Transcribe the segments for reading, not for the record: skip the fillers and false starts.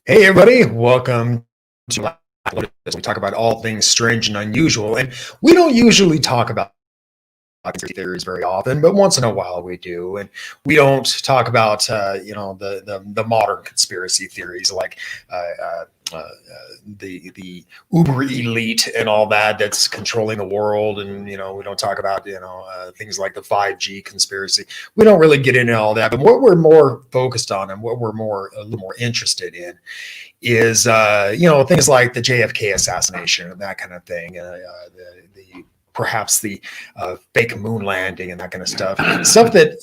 Hey, everybody, welcome to Lotus. We talk about all things strange and unusual, and we don't usually talk about conspiracy theories very often, but once in a while we do. And we don't talk about, the modern conspiracy theories like the uber elite and all that that's controlling the world. And, we don't talk about, things like the 5G conspiracy. We don't really get into all that. But what we're more focused on and what we're a little more interested in is, things like the JFK assassination and that kind of thing. Perhaps the fake moon landing and that kind of stuff that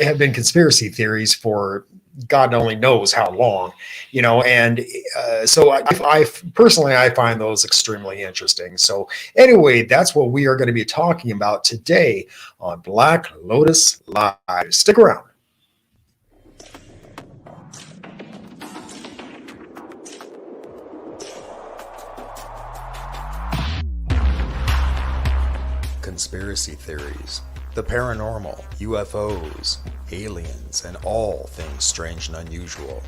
have been conspiracy theories for God only knows how long, and so I personally find those extremely interesting. So anyway, that's what we are going to be talking about today on Black Lotus Live. Stick around. Conspiracy theories, the paranormal, UFOs, aliens, and all things strange and unusual.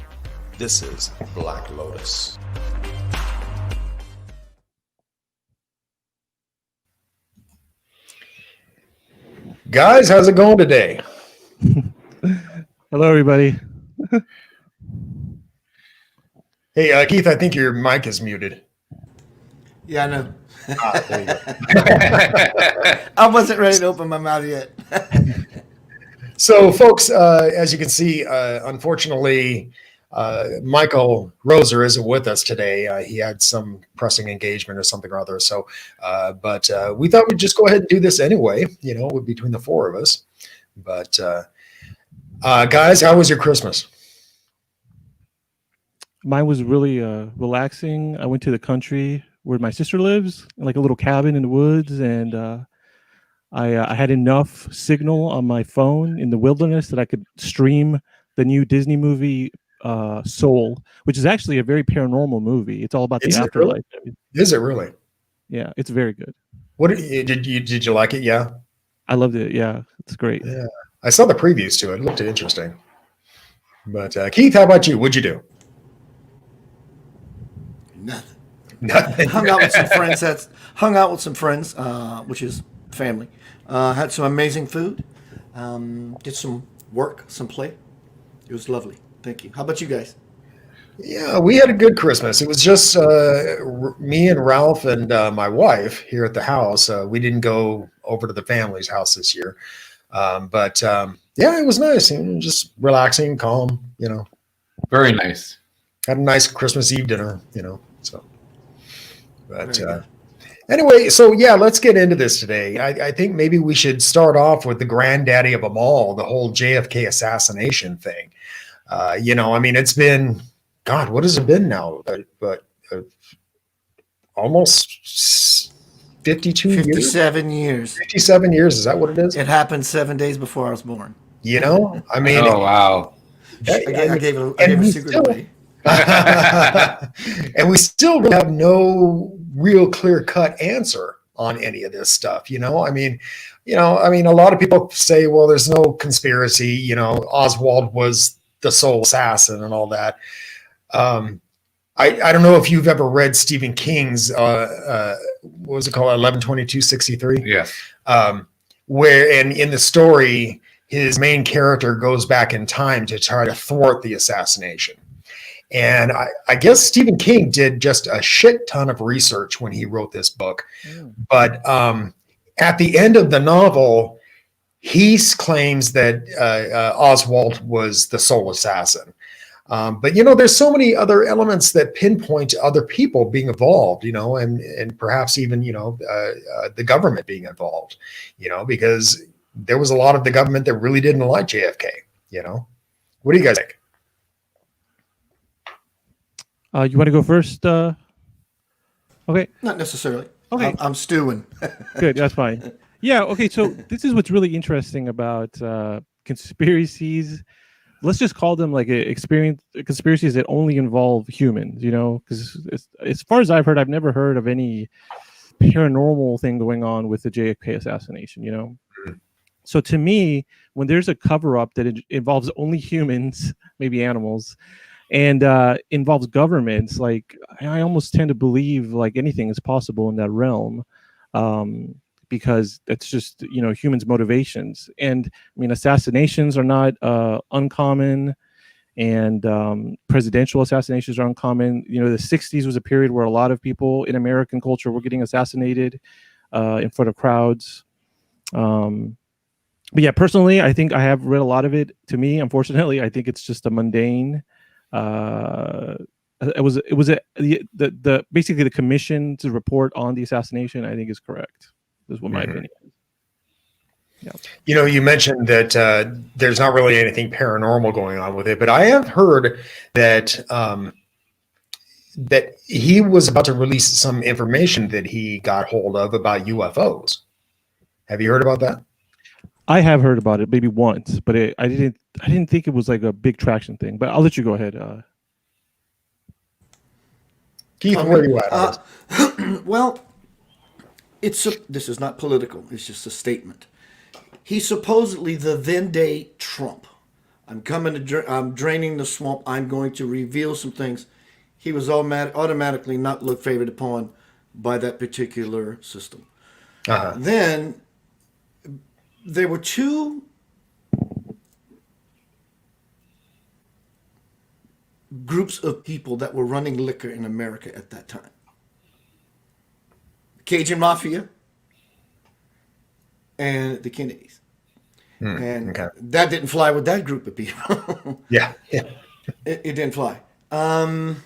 This is Black Lotus. Guys, how's it going today? Hello, everybody. Hey, Keith, I think your mic is muted. Yeah, I know. There you go. I wasn't ready to open my mouth yet. So, folks, as you can see, unfortunately, Michael Roser isn't with us today. He had some pressing engagement or something or other. So, but we thought we'd just go ahead and do this anyway, between the four of us. But, guys, how was your Christmas? Mine was really relaxing. I went to the country where my sister lives, in like a little cabin in the woods, and I had enough signal on my phone in the wilderness that I could stream the new Disney movie Soul, which is actually a very paranormal movie. It's all about the afterlife. Really? Is it really? Yeah, it's very good. What did you like it? Yeah, I loved it. Yeah, it's great. Yeah, I saw the previews to it. It looked interesting. But Keith, how about you? What'd you do? Nothing. Hung out with some friends. Which is family. Had some amazing food. Did some work, some play. It was lovely. Thank you. How about you guys? Yeah, we had a good Christmas. It was just me and Ralph and my wife here at the house. We didn't go over to the family's house this year. But yeah, it was nice. Just relaxing, calm, Very nice. Had a nice Christmas Eve dinner, so. But anyway, so yeah, let's get into this today. I think maybe we should start off with the granddaddy of them all, the whole JFK assassination thing. It's been, God, what has it been now? But almost 57 years. 57 years, is that what it is? It happened 7 days before I was born. Oh, wow. I gave a secret away. And we still have no real clear-cut answer on any of this stuff. A lot of people say, well, there's no conspiracy, Oswald was the sole assassin and all that. I don't know if you've ever read Stephen King's what was it called, 11/22/63? Yes. Where in the story, his main character goes back in time to try to thwart the assassination. And I guess Stephen King did just a shit ton of research when he wrote this book. But at the end of the novel, he claims that Oswald was the sole assassin. But, there's so many other elements that pinpoint to other people being involved, and perhaps even, the government being involved, because there was a lot of the government that really didn't like JFK, What do you guys think? You want to go first? Okay. Not necessarily. Okay. I'm stewing. Good. That's fine. Yeah. Okay. So this is what's really interesting about conspiracies. Let's just call them like conspiracies that only involve humans, because as far as I've heard, I've never heard of any paranormal thing going on with the JFK assassination, So to me, when there's a cover-up that involves only humans, maybe animals, and involves governments. Like I almost tend to believe like anything is possible in that realm, because it's just humans' motivations. And I mean, assassinations are not uncommon, and presidential assassinations are uncommon. The 60s was a period where a lot of people in American culture were getting assassinated in front of crowds. But yeah, personally, I think I have read a lot of it. To me, unfortunately, I think it's just a mundane. It was the basically the commission to report on the assassination, I think, is correct. This is what my opinion is. Yeah. You mentioned that there's not really anything paranormal going on with it, but I have heard that that he was about to release some information that he got hold of about UFOs. Have you heard about that? I have heard about it maybe once, but I didn't think it was like a big traction thing. But I'll let you go ahead. Keith, where are you at? Well, this is not political. It's just a statement. He's supposedly the then-day Trump. I'm draining the swamp. I'm going to reveal some things. He was automatically not looked favored upon by that particular system. Then there were two groups of people that were running liquor in America at that time. Cajun Mafia and the Kennedys. And that didn't fly with that group of people. Yeah. It didn't fly. And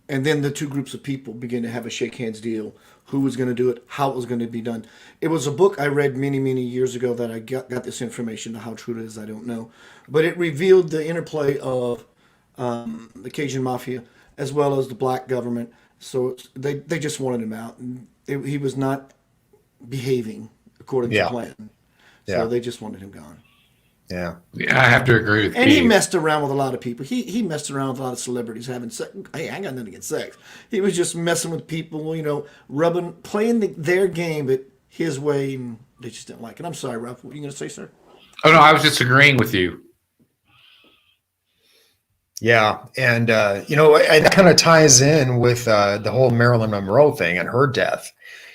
then the two groups of people began to have a shake hands deal. Who was going to do it? How it was going to be done. It was a book I read many, many years ago that I got this information. How true it is, I don't know. But it revealed the interplay of the Cajun Mafia as well as the black government. So they just wanted him out. And he was not behaving according to plan. So they just wanted him gone. Yeah, I have to agree with you. And he messed around with a lot of people. He messed around with a lot of celebrities having sex. Hey, I ain't got nothing against sex. He was just messing with people, playing their game, but his way, and they just didn't like it. I'm sorry, Ralph. What are you going to say, sir? Oh, no, I was just agreeing with you. Yeah, and that kind of ties in with the whole Marilyn Monroe thing and her death.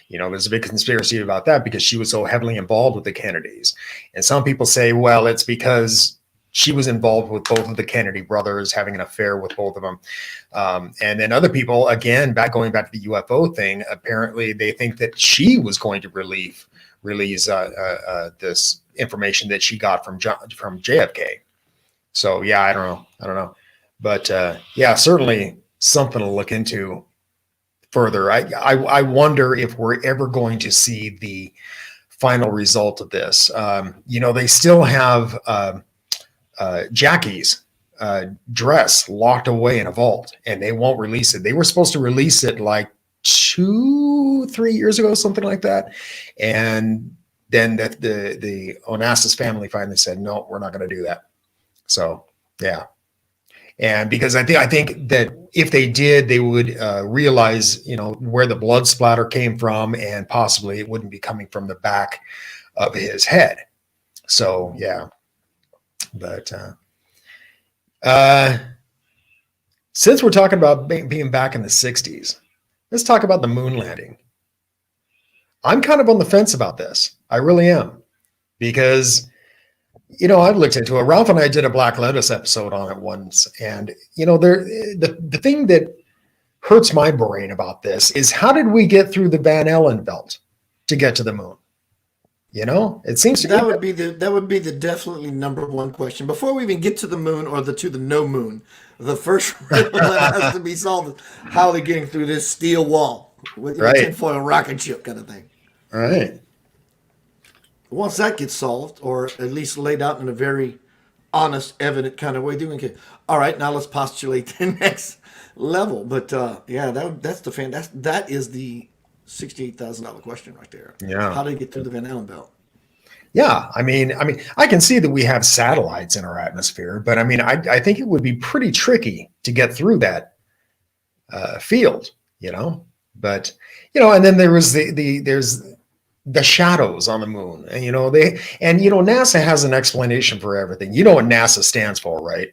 There's a big conspiracy about that because she was so heavily involved with the Kennedys. And some people say, well, it's because she was involved with both of the Kennedy brothers, having an affair with both of them. And then other people, again, going back to the UFO thing, apparently they think that she was going to release this information that she got from JFK. So, yeah, I don't know. But, certainly something to look into further. I wonder if we're ever going to see the final result of this. They still have Jackie's dress locked away in a vault, and they won't release it. They were supposed to release it like 2-3 years ago, something like that. And then the Onassis family finally said, no, we're not going to do that. So, yeah. And because I think that if they did, they would realize, where the blood splatter came from, and possibly it wouldn't be coming from the back of his head. So, yeah. But since we're talking about being back in the 60s, let's talk about the moon landing. I'm kind of on the fence about this. I really am. Because I've looked into it. Ralph and I did a Black Lotus episode on it once. And, the thing that hurts my brain about this is, how did we get through the Van Allen belt to get to the moon? It seems to that would be the definitely number one question. Before we even get to the moon or to the no moon, the first riddle that has to be solved is how they're getting through this steel wall with a tinfoil rocket ship kind of thing. All right. Once that gets solved, or at least laid out in a very honest, evident kind of way, then we can. All right, now let's postulate the next level. But that is the $68,000 question right there. Yeah. How do you get through the Van Allen belt? Yeah, I mean, I can see that we have satellites in our atmosphere, but I think it would be pretty tricky to get through that field, But and then there was there's the shadows on the moon, and NASA has an explanation for everything. You know what NASA stands for, right?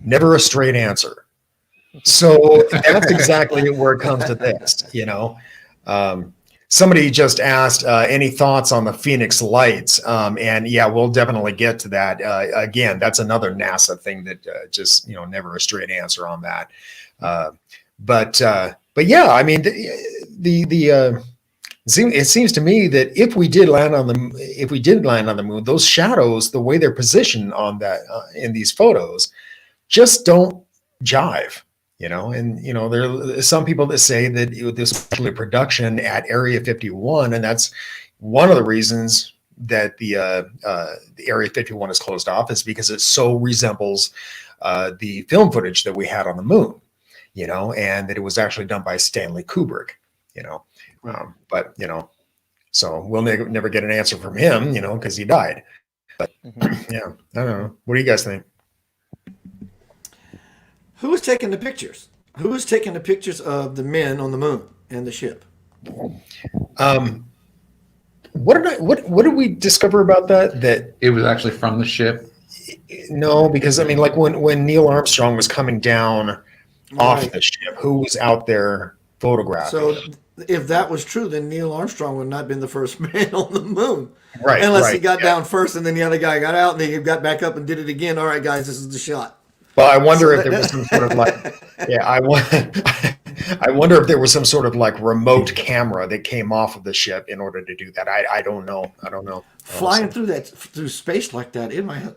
Never a straight answer. So that's exactly where it comes to this, Somebody just asked, any thoughts on the Phoenix Lights? And yeah, we'll definitely get to that. Again, that's another NASA thing that just, never a straight answer on that. But yeah, I mean, it seems to me that if we did land on the moon, those shadows, the way they're positioned on that in these photos, just don't jive. And there are some people that say that this particular production at Area 51, and that's one of the reasons that the Area 51 is closed off, is because it so resembles the film footage that we had on the moon, and that it was actually done by Stanley Kubrick, but so we'll never get an answer from him, because he died. But yeah, I don't know. What do you guys think? Who was taking the pictures? Who was taking the pictures of the men on the moon and the ship? What did we discover about that? That it was actually from the ship? No, because I mean, like when Neil Armstrong was coming down off the ship, who was out there photographing? So if that was true, then Neil Armstrong would not have been the first man on the moon. Right. Unless he got down first and then the other guy got out and then he got back up and did it again. All right, guys, this is the shot. Well, I wonder if there was some sort of I wonder if there was some sort of remote camera that came off of the ship in order to do that. I don't know. Flying through space like that, in my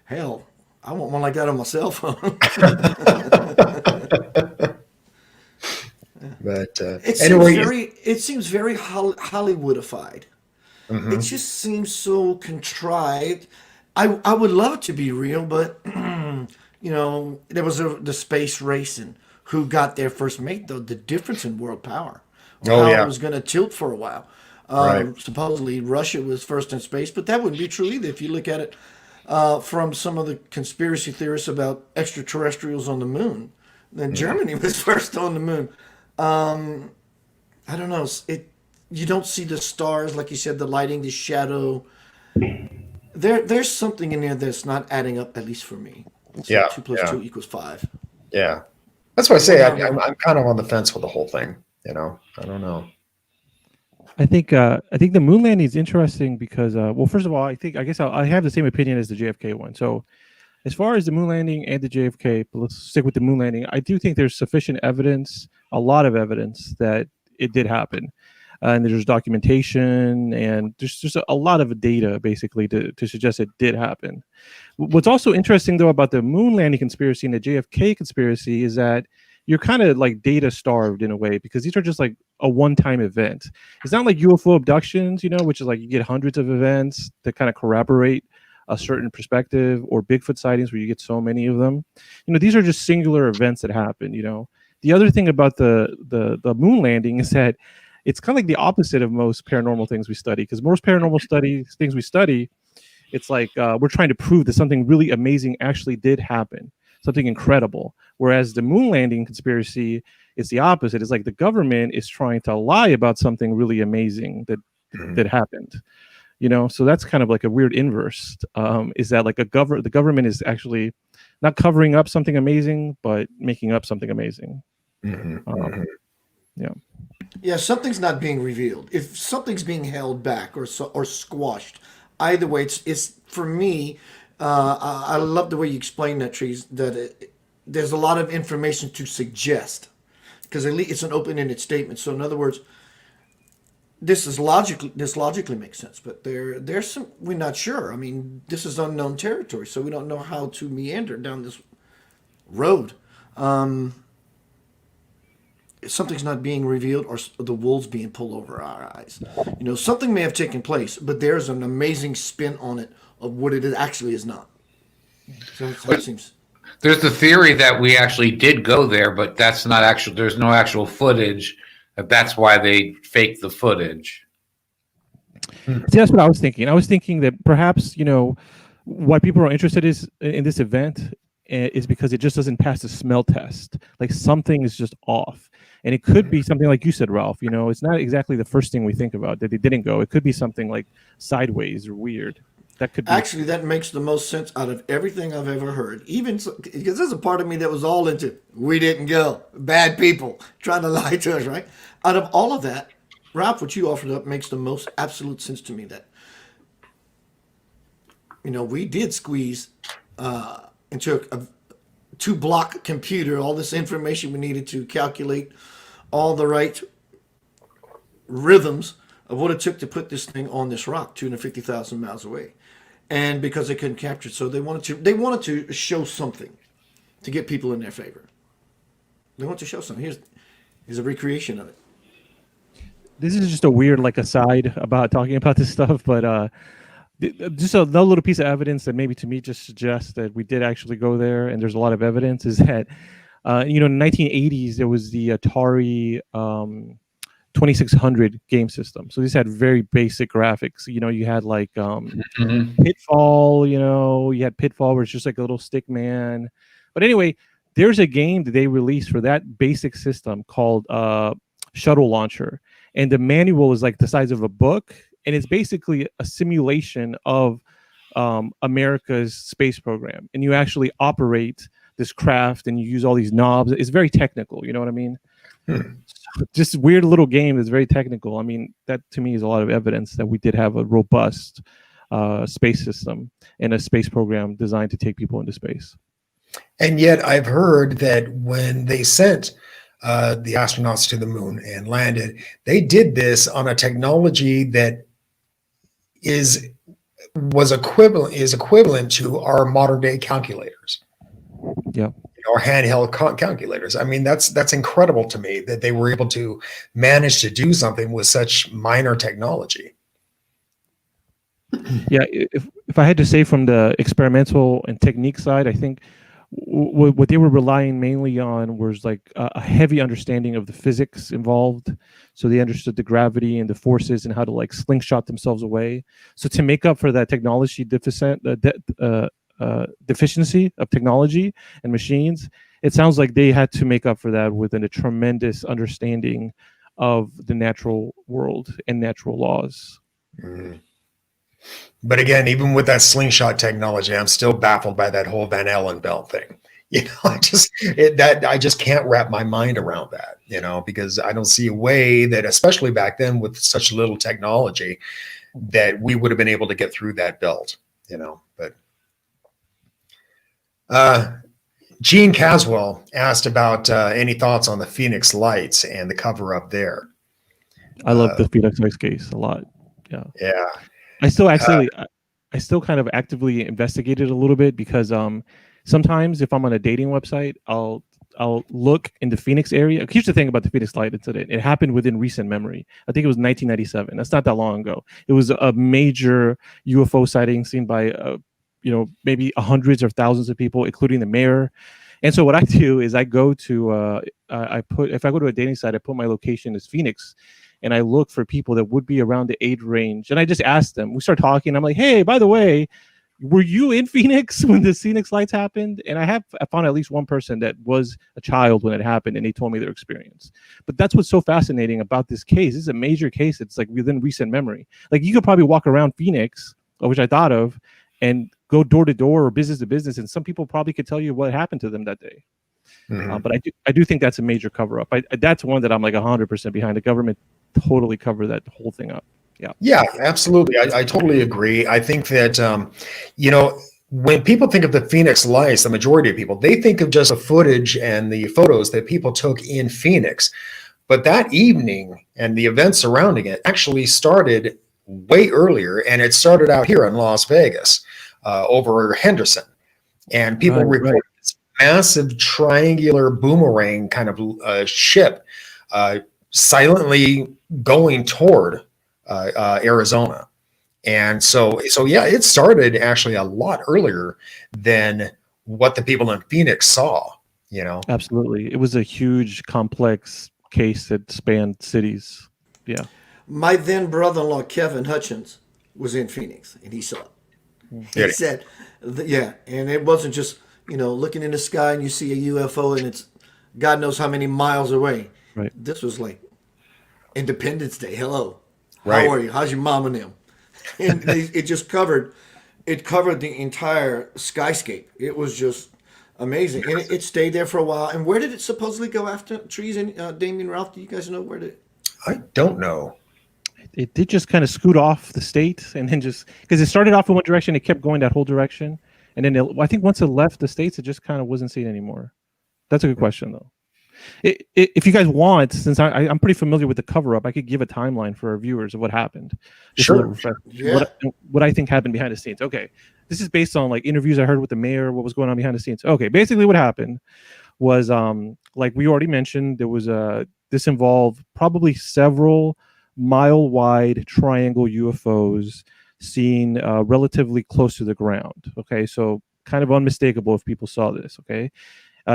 hell, I want one like that on my cell phone. But it seems very Hollywoodified. Mm-hmm. It just seems so contrived. I would love it to be real, but there was the space race and who got there first made the difference in world power. It was going to tilt for a while. Supposedly Russia was first in space, but that wouldn't be true either if you look at it from some of the conspiracy theorists about extraterrestrials on the moon. Then Germany was first on the moon. I don't know. You don't see the stars, like you said, the lighting, the shadow. There's something in there that's not adding up, at least for me. So 2 + 2 = 5. Yeah, that's why I say I'm kind of on the fence with the whole thing. I don't know. I think the moon landing is interesting because, first of all, I guess I have the same opinion as the JFK one. So, as far as the moon landing and the JFK, but let's stick with the moon landing. I do think there's sufficient evidence, a lot of evidence, that it did happen. And there's documentation, and there's just a lot of data basically to suggest it did happen. What's also interesting though about the moon landing conspiracy and the JFK conspiracy is that you're kind of data starved in a way, because these are just a one-time event. It's not like UFO abductions, which is you get hundreds of events that kind of corroborate a certain perspective, or Bigfoot sightings where you get so many of them. These are just singular events that happen. The other thing about the moon landing is that it's kind of the opposite of most paranormal things we study, because most paranormal things we study, it's we're trying to prove that something really amazing actually did happen, something incredible. Whereas the moon landing conspiracy is the opposite. It's the government is trying to lie about something really amazing that happened. So that's kind of a weird inverse. Is that the government is actually not covering up something amazing, but making up something amazing. Yeah. Yeah, something's not being revealed. If something's being held back or squashed, either way, it's for me. I love the way you explain that, Trees. That there's a lot of information to suggest, because at least it's an open-ended statement. So in other words, this logically makes sense, but there's some, we're not sure. I mean, this is unknown territory, so we don't know how to meander down this road. Something's not being revealed, or the wool's being pulled over our eyes. Something may have taken place, but there's an amazing spin on it of what it actually is not. So it seems. There's the theory that we actually did go there, but that's not actual. There's no actual footage. That's why they faked the footage. See, that's what I was thinking. I was thinking that perhaps why people are interested in this event is because it just doesn't pass the smell test. Something is just off. And it could be something like you said, Ralph. It's not exactly the first thing we think about that they didn't go. It could be something sideways or weird. that could be Actually, that makes the most sense out of everything I've ever heard. Even because there's a part of me that was all into we didn't go, bad people trying to lie to us, right? Out of all of that, Ralph, what you offered up makes the most absolute sense to me. That we did squeeze into a 2-block computer all this information we needed to calculate all the right rhythms of what it took to put this thing on this rock 250,000 miles away. And because they couldn't capture it, so they wanted to show something to get people in their favor. They want to show something. Here's a recreation of it. This is just a weird aside about talking about this stuff, but just another little piece of evidence that maybe to me just suggests that we did actually go there, and there's a lot of evidence, is that in the 1980s there was the Atari 2600 game system. So these had very basic graphics. You had Pitfall. You had Pitfall, where it's just like a little stick man. But anyway, there's a game that they released for that basic system called Shuttle Launcher, and the manual is like the size of a book, and it's basically a simulation of America's space program. And you actually operate this craft, and you use all these knobs. It's very technical. You know what I mean? Just a weird little game that's very technical. I mean, that to me is a lot of evidence that we did have a robust space system and a space program designed to take people into space. And yet I've heard that when they sent the astronauts to the moon and landed, they did this on a technology that is equivalent to our modern day calculators. Yeah. Or handheld calculators. I mean, that's incredible to me that they were able to manage to do something with such minor technology. Yeah, if I had to say from the experimental and technique side, I think what they were relying mainly on was a heavy understanding of the physics involved. So they understood the gravity and the forces and how to slingshot themselves away. So to make up for that technology deficiency of technology and machines, it sounds like they had to make up for that within a tremendous understanding of the natural world and natural laws. Mm. But again, even with that slingshot technology, I'm still baffled by that whole Van Allen belt thing. I just can't wrap my mind around that, because I don't see a way that, especially back then with such little technology, that we would have been able to get through that belt, but Gene Caswell asked about any thoughts on the Phoenix Lights and the cover-up there. I love the Phoenix Lights case a lot. Yeah. I still kind of actively investigate it a little bit because sometimes if I'm on a dating website, I'll look in the Phoenix area. Here's the thing about the Phoenix Light incident. It happened within recent memory. I think it was 1997. That's not that long ago. It was a major UFO sighting seen by maybe hundreds or thousands of people, including the mayor. And so what I do is I go to if I go to a dating site, I put my location as Phoenix, and I look for people that would be around the age range. And I just ask them. We start talking. I'm like, hey, by the way, were you in Phoenix when the Phoenix Lights happened? And I found at least one person that was a child when it happened, and they told me their experience. But that's what's so fascinating about this case. This is a major case. It's within recent memory. You could probably walk around Phoenix, which I thought of, and go door to door or business to business, and some people probably could tell you what happened to them that day. Mm-hmm. But I do think that's a major cover up. That's one that I'm 100% behind. The government totally covered that whole thing up. Yeah, absolutely. I totally agree. I think that when people think of the Phoenix Lights, the majority of people, they think of just the footage and the photos that people took in Phoenix. But that evening and the events surrounding it actually started way earlier, and it started out here in Las Vegas over Henderson, and people reported this massive triangular boomerang kind of ship silently going toward Arizona. And so yeah, it started actually a lot earlier than what the people in Phoenix saw, Absolutely. It was a huge, complex case that spanned cities. Yeah. My then brother-in-law, Kevin Hutchins, was in Phoenix, and he saw it. He said, and it wasn't just, looking in the sky and you see a UFO and it's God knows how many miles away. Right. This was like Independence Day. Hello. Right. How are you? How's your mom and them? And it just covered it covered the entire skyscape. It was just amazing, and it stayed there for a while. And where did it supposedly go after trees? And Damien, Ralph, do you guys know where did? I don't know. It did just kind of scoot off the state, and then just because it started off in one direction, it kept going that whole direction, and then I think once it left the states, it just kind of wasn't seen anymore. That's a good question, though. If you guys want, since I'm pretty familiar with the cover-up, I could give a timeline for our viewers of what happened. Sure. Yeah. What I think happened behind the scenes. Okay, this is based on like interviews I heard with the mayor, what was going on behind the scenes. Okay, basically what happened was, like we already mentioned, there was this involved probably several mile-wide triangle UFOs seen relatively close to the ground. Okay, so kind of unmistakable if people saw this. Okay.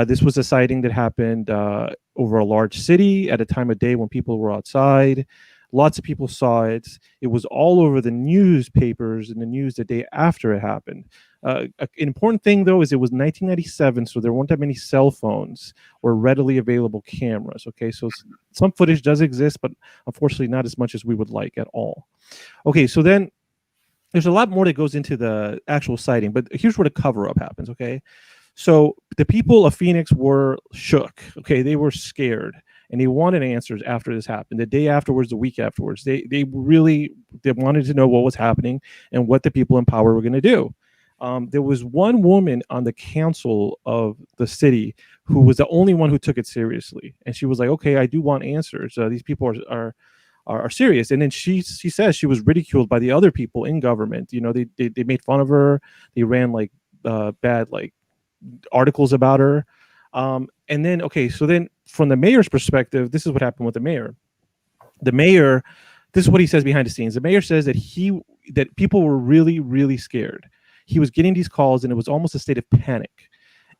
This was a sighting that happened over a large city at a time of day when people were outside. Lots of people saw it. It was all over the newspapers and the news the day after it happened. An important thing, though, is it was 1997, so there weren't that many cell phones or readily available cameras. Okay, so some footage does exist, but unfortunately not as much as we would like at all. Okay, so then there's a lot more that goes into the actual sighting, but here's where the cover-up happens, okay? So the people of Phoenix were shook. Okay, they were scared, and they wanted answers after this happened. The day afterwards, the week afterwards, they wanted to know what was happening and what the people in power were going to do. There was one woman on the council of the city who was the only one who took it seriously, and she was like, "Okay, I do want answers. These people are serious." And then she says she was ridiculed by the other people in government. You know, they made fun of her. They ran like bad like articles about her, and then so then from the mayor's perspective, this is what happened with the mayor. This is what he says behind the scenes. The mayor says that people were really, really scared. He was getting these calls, and it was almost a state of panic,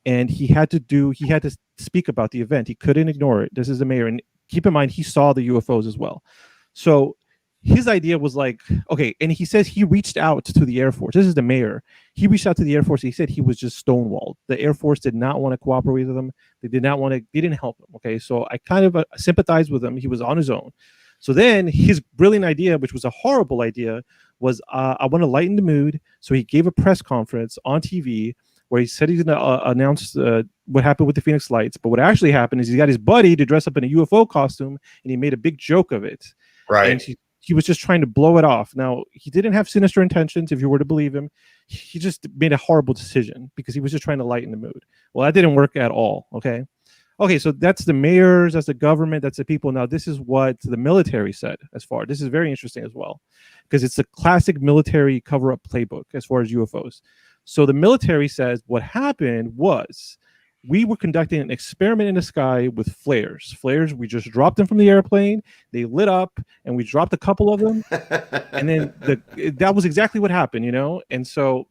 and he had to speak about the event. He couldn't ignore it. This is the mayor, and keep in mind he saw the UFOs as well. So his idea was like, okay, and he says he reached out to the Air Force. This is the mayor. He reached out to the Air Force. He said he was just stonewalled. The Air Force did not want to cooperate with him. They didn't help him. Okay, so I kind of sympathized with him. He was on his own. So then his brilliant idea, which was a horrible idea, was I want to lighten the mood. So he gave a press conference on TV where he said he's going to announce what happened with the Phoenix Lights. But what actually happened is he got his buddy to dress up in a UFO costume, and he made a big joke of it. Right. And he was just trying to blow it off. Now, he didn't have sinister intentions, if you were to believe him. He just made a horrible decision because he was just trying to lighten the mood. Well, that didn't work at all, okay? Okay, so that's the mayors, that's the government, that's the people. Now, this is what the military said as far. This is very interesting as well because it's a classic military cover-up playbook as far as UFOs. So the military says what happened was we were conducting an experiment in the sky with flares. Flares, we just dropped them from the airplane. They lit up, and we dropped a couple of them. And then that was exactly what happened, you know? And so,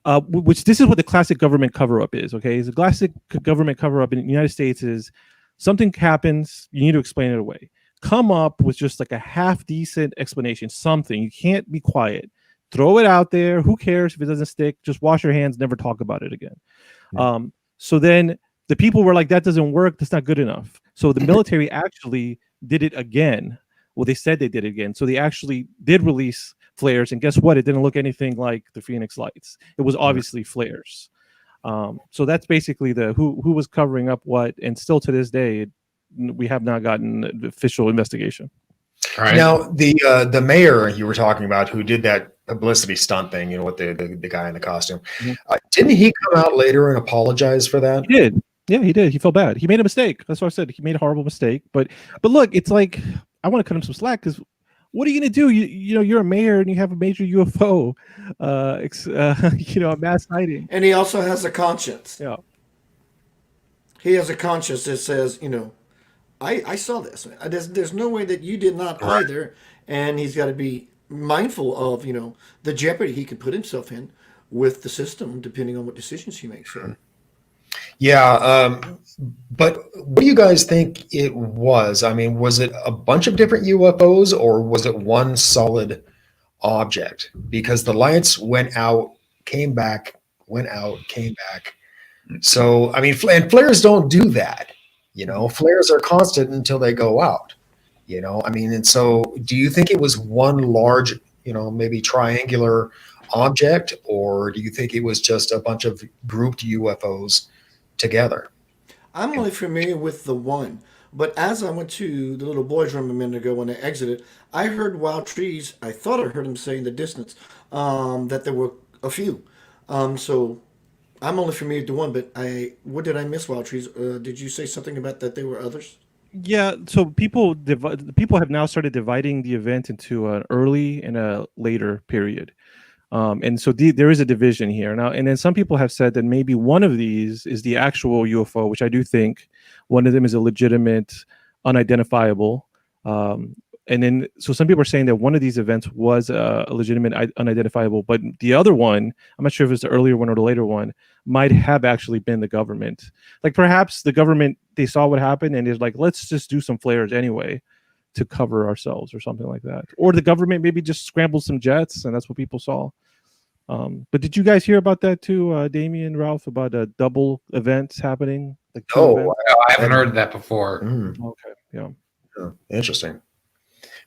this is what the classic government cover-up is, okay? The classic government cover-up in the United States is something happens, you need to explain it away. Come up with just like a half-decent explanation, something. You can't be quiet. Throw it out there. Who cares if it doesn't stick? Just wash your hands, never talk about it again. So then the people were like, that doesn't work. That's not good enough. So the military actually did it again. Well, they said they did it again. So they actually did release flares. And guess what? It didn't look anything like the Phoenix Lights. It was obviously flares. So that's basically who was covering up what. And still to this day, we have not gotten an official investigation. All right. Now, the mayor you were talking about who did that publicity stunt thing, you know, with the guy in the costume, didn't he come out later and apologize for that? He did. Yeah, he did. He felt bad. He made a mistake. That's what I said. He made a horrible mistake. But look, it's like I want to cut him some slack because what are you going to do? You know, you're a mayor and you have a major UFO, a mass sighting. And he also has a conscience. Yeah. He has a conscience that says, you know, I saw this. There's no way that you did not either. And he's got to be mindful of, you know, the jeopardy he could put himself in with the system, depending on what decisions he makes. Sure. Yeah. But what do you guys think it was? I mean, was it a bunch of different UFOs or was it one solid object? Because the lights went out, came back, went out, came back. So, I mean, and flares don't do that. You know, flares are constant until they go out. You know, I mean, and so do you think it was one large, you know, maybe triangular object, or do you think it was just a bunch of grouped UFOs together? I'm only familiar with the one, but as I went to the little boys' room a minute ago when I exited, I heard wild trees. I thought I heard him say in the distance that there were a few. So I'm only familiar with the one, but what did I miss, wild trees? Did you say something about that there were others? Yeah, so people have now started dividing the event into an early and a later period. And so there is a division here now. And then some people have said that maybe one of these is the actual UFO, which I do think one of them is a legitimate, unidentifiable. And then, so some people are saying that one of these events was a legitimate, unidentifiable, but the other one, I'm not sure if it's the earlier one or the later one, might have actually been the government. Like perhaps the government, they saw what happened and is like, let's just do some flares anyway to cover ourselves or something like that. Or the government maybe just scrambled some jets and that's what people saw. But did you guys hear about that too, Damien, Ralph, about double events happening? Like Oh, I haven't heard that before. Okay, yeah. Interesting.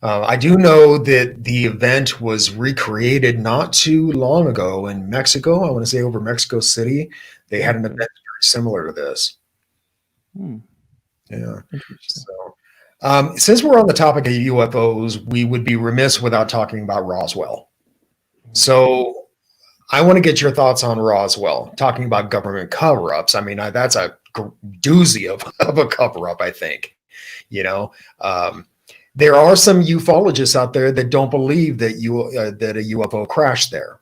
I do know that the event was recreated not too long ago in Mexico. I want to say over Mexico City. They had an event very similar to this. Yeah. So, since we're on the topic of UFOs, we would be remiss without talking about Roswell. So I want to get your thoughts on Roswell, talking about government cover-ups. I mean, that's a doozy of a cover-up, I think. There are some ufologists out there that don't believe that that a UFO crashed there,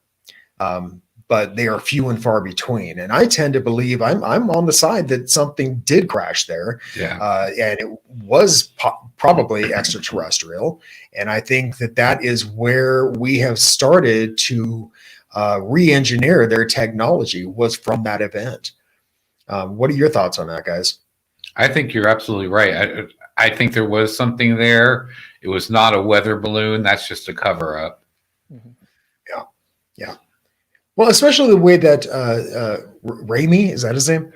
but they are few and far between. And I tend to believe I'm on the side that something did crash there, and it was probably extraterrestrial. And I think that is where we have started to re-engineer their technology was from that event. What are your thoughts on that, guys? I think you're absolutely right. I think there was something there. It was not a weather balloon. That's just a cover-up. Yeah. Well, especially the way that Ramey, is that his name?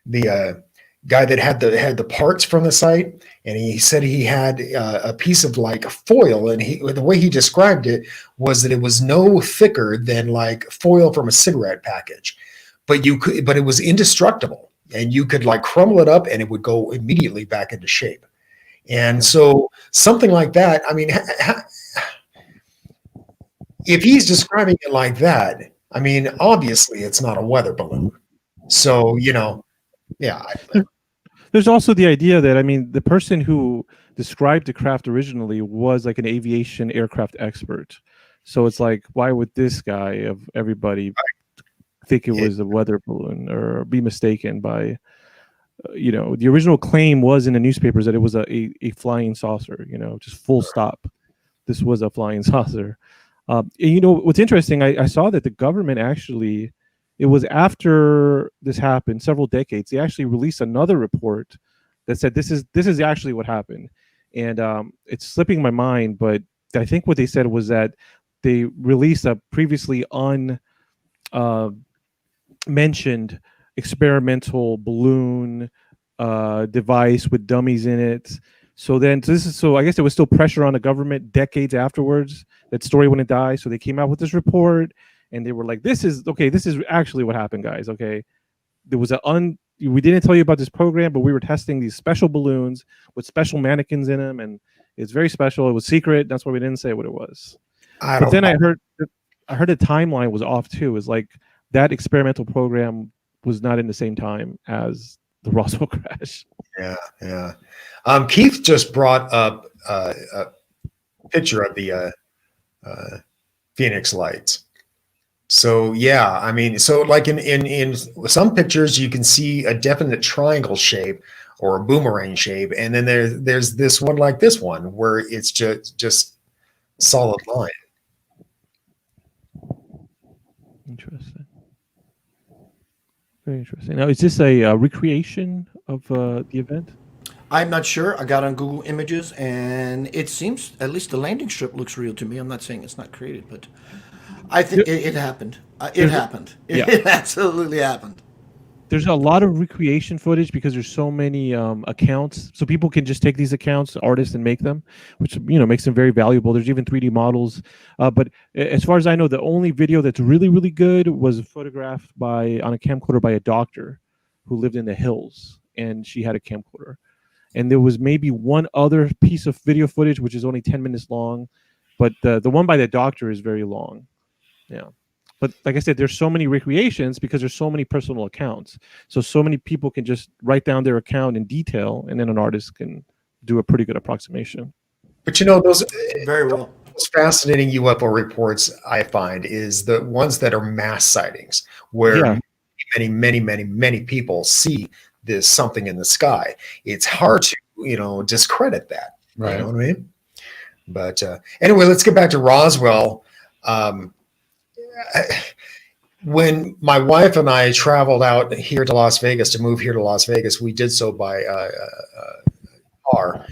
The guy that had the parts from the site, and he said he had a piece of like foil, and the way he described it was that it was no thicker than like foil from a cigarette package, but it was indestructible. And you could like crumble it up and it would go immediately back into shape. And so something like that, I mean, if he's describing it like that, I mean, obviously it's not a weather balloon. So, yeah. There's also the idea that, I mean, the person who described the craft originally was like an aviation aircraft expert. So it's like, why would this guy of everybody think it was a weather balloon or be mistaken by, the original claim was in the newspapers that it was a flying saucer, just full stop. This was a flying saucer. And what's interesting, I saw that the government actually, it was after this happened, several decades, they actually released another report that said this is actually what happened. And it's slipping my mind, but I think what they said was that they released a previously mentioned experimental balloon device with dummies in it. So I guess there was still pressure on the government decades afterwards. That story wouldn't die. So they came out with this report and they were like, this is actually what happened, guys. Okay. There was we didn't tell you about this program, but we were testing these special balloons with special mannequins in them. And it's very special. It was secret. That's why we didn't say what it was. I heard the timeline was off too. It's like that experimental program was not in the same time as the Roswell crash. Yeah. Keith just brought up a picture of the Phoenix lights. So yeah, I mean, so like in some pictures you can see a definite triangle shape or a boomerang shape, and then there's this one like this one where it's just solid line. Interesting. Very interesting. Now, is this a recreation of the event? I'm not sure. I got on Google Images, and it seems at least the landing strip looks real to me. I'm not saying it's not created, but I think it happened. It happened. Yeah. It absolutely happened. there's a lot of recreation footage because there's so many accounts, so people can just take these accounts, artists, and make them, which makes them very valuable. There's even 3D models, but as far as I know, the only video that's really, really good was photographed on a camcorder by a doctor who lived in the hills, and she had a camcorder. And there was maybe one other piece of video footage which is only 10 minutes long, but the one by the doctor is very long. Yeah. But like I said, there's so many recreations because there's so many personal accounts. So many people can just write down their account in detail, and then an artist can do a pretty good approximation. But those Very well. most fascinating UFO reports I find is the ones that are mass sightings, where many people see this something in the sky. It's hard to discredit that. Right. You know what I mean? But anyway, let's get back to Roswell. When my wife and I traveled out here to Las Vegas, to move here to Las Vegas, we did so by car,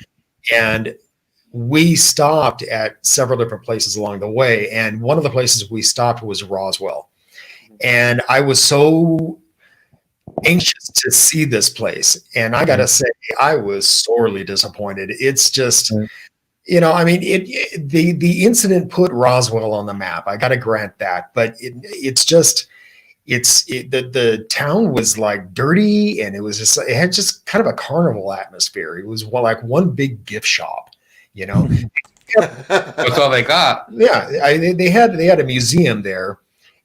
and we stopped at several different places along the way. And one of the places we stopped was Roswell, and I was so anxious to see this place, and I gotta say, I was sorely disappointed. It's just. The incident put Roswell on the map. I got to grant that, but the town was like dirty, and it had just kind of a carnival atmosphere. It was like one big gift shop, That's all they got. Yeah, they had a museum there,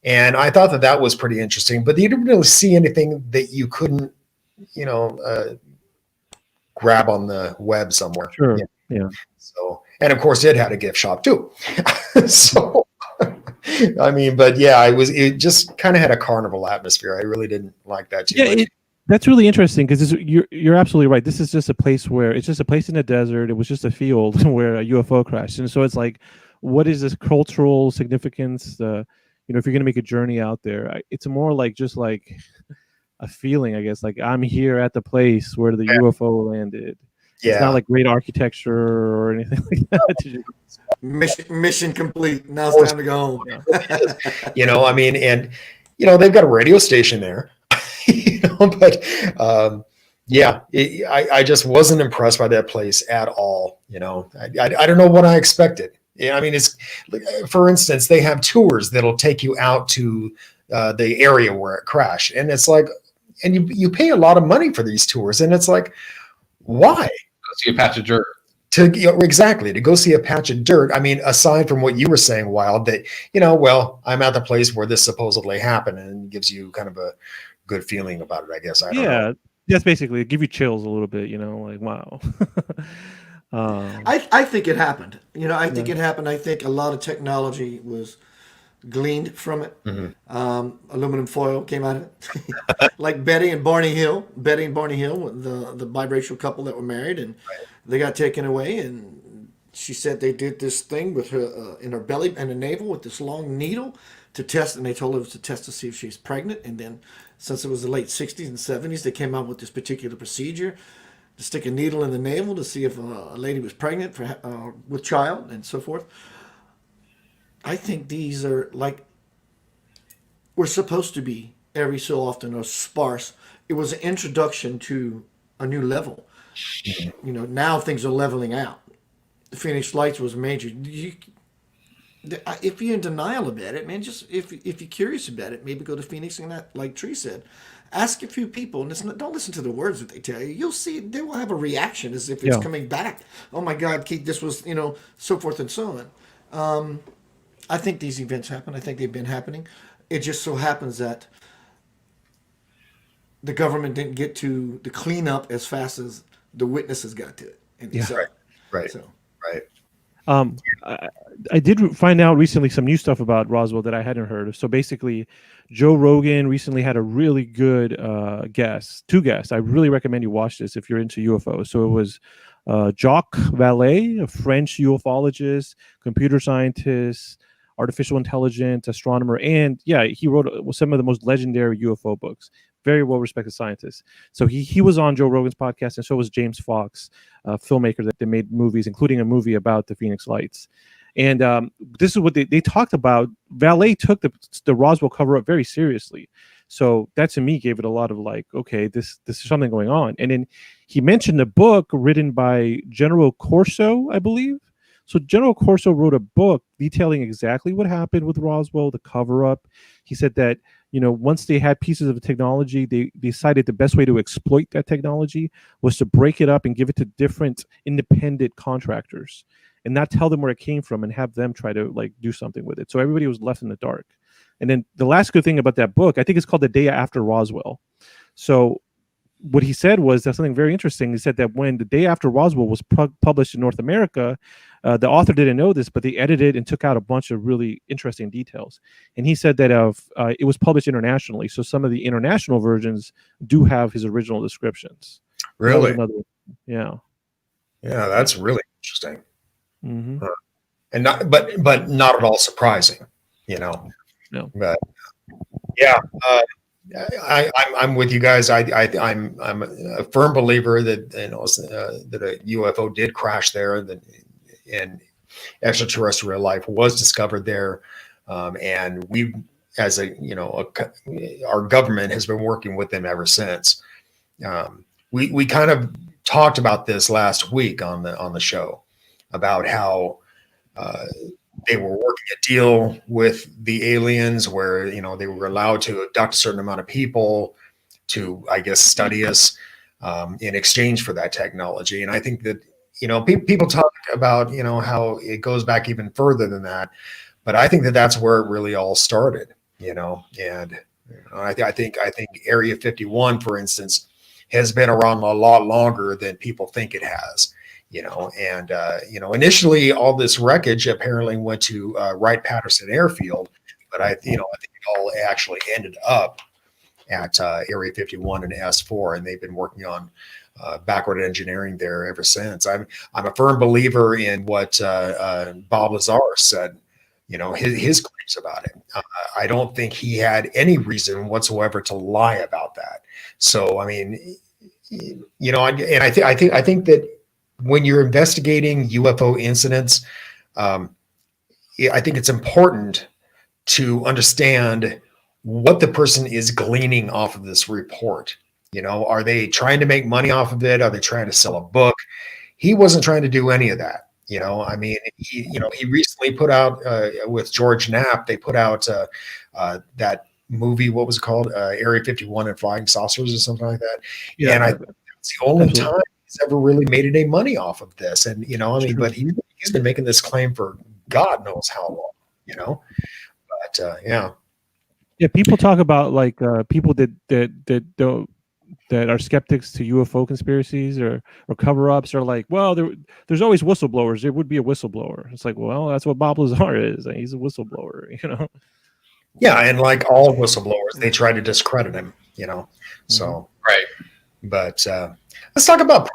and I thought that was pretty interesting. But you didn't really see anything that you couldn't, grab on the web somewhere. Sure. Yeah. So, and of course it had a gift shop too. So, but yeah, it just kind of had a carnival atmosphere. I really didn't like that too much. That's really interesting because you're absolutely right. This is just a place it's just a place in the desert. It was just a field where a UFO crashed. And so it's like, what is this cultural significance? If you're going to make a journey out there, it's more like just like a feeling, I guess, like I'm here at the place where the UFO landed. Yeah. It's not like great architecture or anything like that. Mission complete. Now it's time to go home. They've got a radio station there, but I just wasn't impressed by that place at all. I don't know what I expected. It's, for instance, they have tours that'll take you out to the area where it crashed, and it's like, and you pay a lot of money for these tours, and it's like, why? See a patch of dirt. To go see a patch of dirt. Aside from what you were saying, Wild, that I'm at the place where this supposedly happened, and it gives you kind of a good feeling about it, I guess. I don't know. That's basically give you chills a little bit. Like wow. I think it happened. I think it happened. I think a lot of technology was gleaned from it. Mm-hmm. Aluminum foil came out of it. Like Betty and Barney Hill, the biracial couple that were married, and they got taken away, and she said they did this thing with her in her belly and her navel with this long needle to test, and they told her it was to test to see if she's pregnant. And then since it was the late 60s and 70s, they came out with this particular procedure to stick a needle in the navel to see if a lady was pregnant with child and so forth. I think these are like we're supposed to be every so often or sparse. It was an introduction to a new level. Now things are leveling out. The Phoenix Lights was major. If you're in denial about it, man, just if you're curious about it, maybe go to Phoenix and that, like Tree said, ask a few people, and don't listen to the words that they tell you. You'll see they will have a reaction as if it's coming back. Oh my God, Keith, this was so forth and so on. I think these events happen. I think they've been happening. It just so happens that the government didn't get to the cleanup as fast as the witnesses got to it. Right. I did find out recently some new stuff about Roswell that I hadn't heard of. So basically, Joe Rogan recently had a really good two guests. I really recommend you watch this if you're into UFOs. So it was Jacques Vallée, a French ufologist, computer scientist, artificial intelligence, astronomer, and he wrote some of the most legendary UFO books. Very well-respected scientist. So he was on Joe Rogan's podcast, and so was James Fox, a filmmaker that made movies, including a movie about the Phoenix Lights. And this is what they talked about. Valet took the Roswell cover-up very seriously. So that to me gave it a lot of like, okay, this is something going on. And then he mentioned a book written by General Corso, I believe. So General Corso wrote a book detailing exactly what happened with Roswell, the cover-up. He said that, once they had pieces of the technology, they decided the best way to exploit that technology was to break it up and give it to different independent contractors and not tell them where it came from and have them try to like do something with it. So everybody was left in the dark. And then the last good thing about that book, I think it's called The Day After Roswell. So what he said was that's something very interesting. He said that when The Day After Roswell was published in North America, the author didn't know this, but they edited and took out a bunch of really interesting details. And he said that it was published internationally, so some of the international versions do have his original descriptions. Really? Yeah. Yeah, that's really interesting. Mm-hmm. And but not at all surprising, No. But yeah, I'm with you guys. I'm a firm believer that that a UFO did crash there, and extraterrestrial life was discovered there, and we, as our government has been working with them ever since. We kind of talked about this last week on the show about how they were working a deal with the aliens where they were allowed to abduct a certain amount of people to, I guess, study us in exchange for that technology. And I think that people talk about how it goes back even further than that, but I think that that's where it really all started. And I think Area 51, for instance, has been around a lot longer than people think it has. Initially all this wreckage apparently went to Wright-Patterson Airfield, but I think it all actually ended up at Area 51 and S4, and they've been working on backward engineering there ever since. I'm a firm believer in what Bob Lazar said, his claims about it. I don't think he had any reason whatsoever to lie about that. So, I mean, I think that when you're investigating UFO incidents, I think it's important to understand what the person is gleaning off of this report. Are they trying to make money off of it? Are they trying to sell a book? He wasn't trying to do any of that. I mean, he recently put out with George Knapp, they put out that movie, what was it called? Area 51 and Flying Saucers or something like that. Yeah. And I think it's the only time he's ever really made any money off of this. And, but he's been making this claim for God knows how long, but yeah. Yeah. People talk about like people that are skeptics to UFO conspiracies or cover-ups are like, well, there's always whistleblowers. There would be a whistleblower. It's like, well, that's what Bob Lazar is. He's a whistleblower, Yeah, and like all whistleblowers, they try to discredit him, So right. But let's talk about.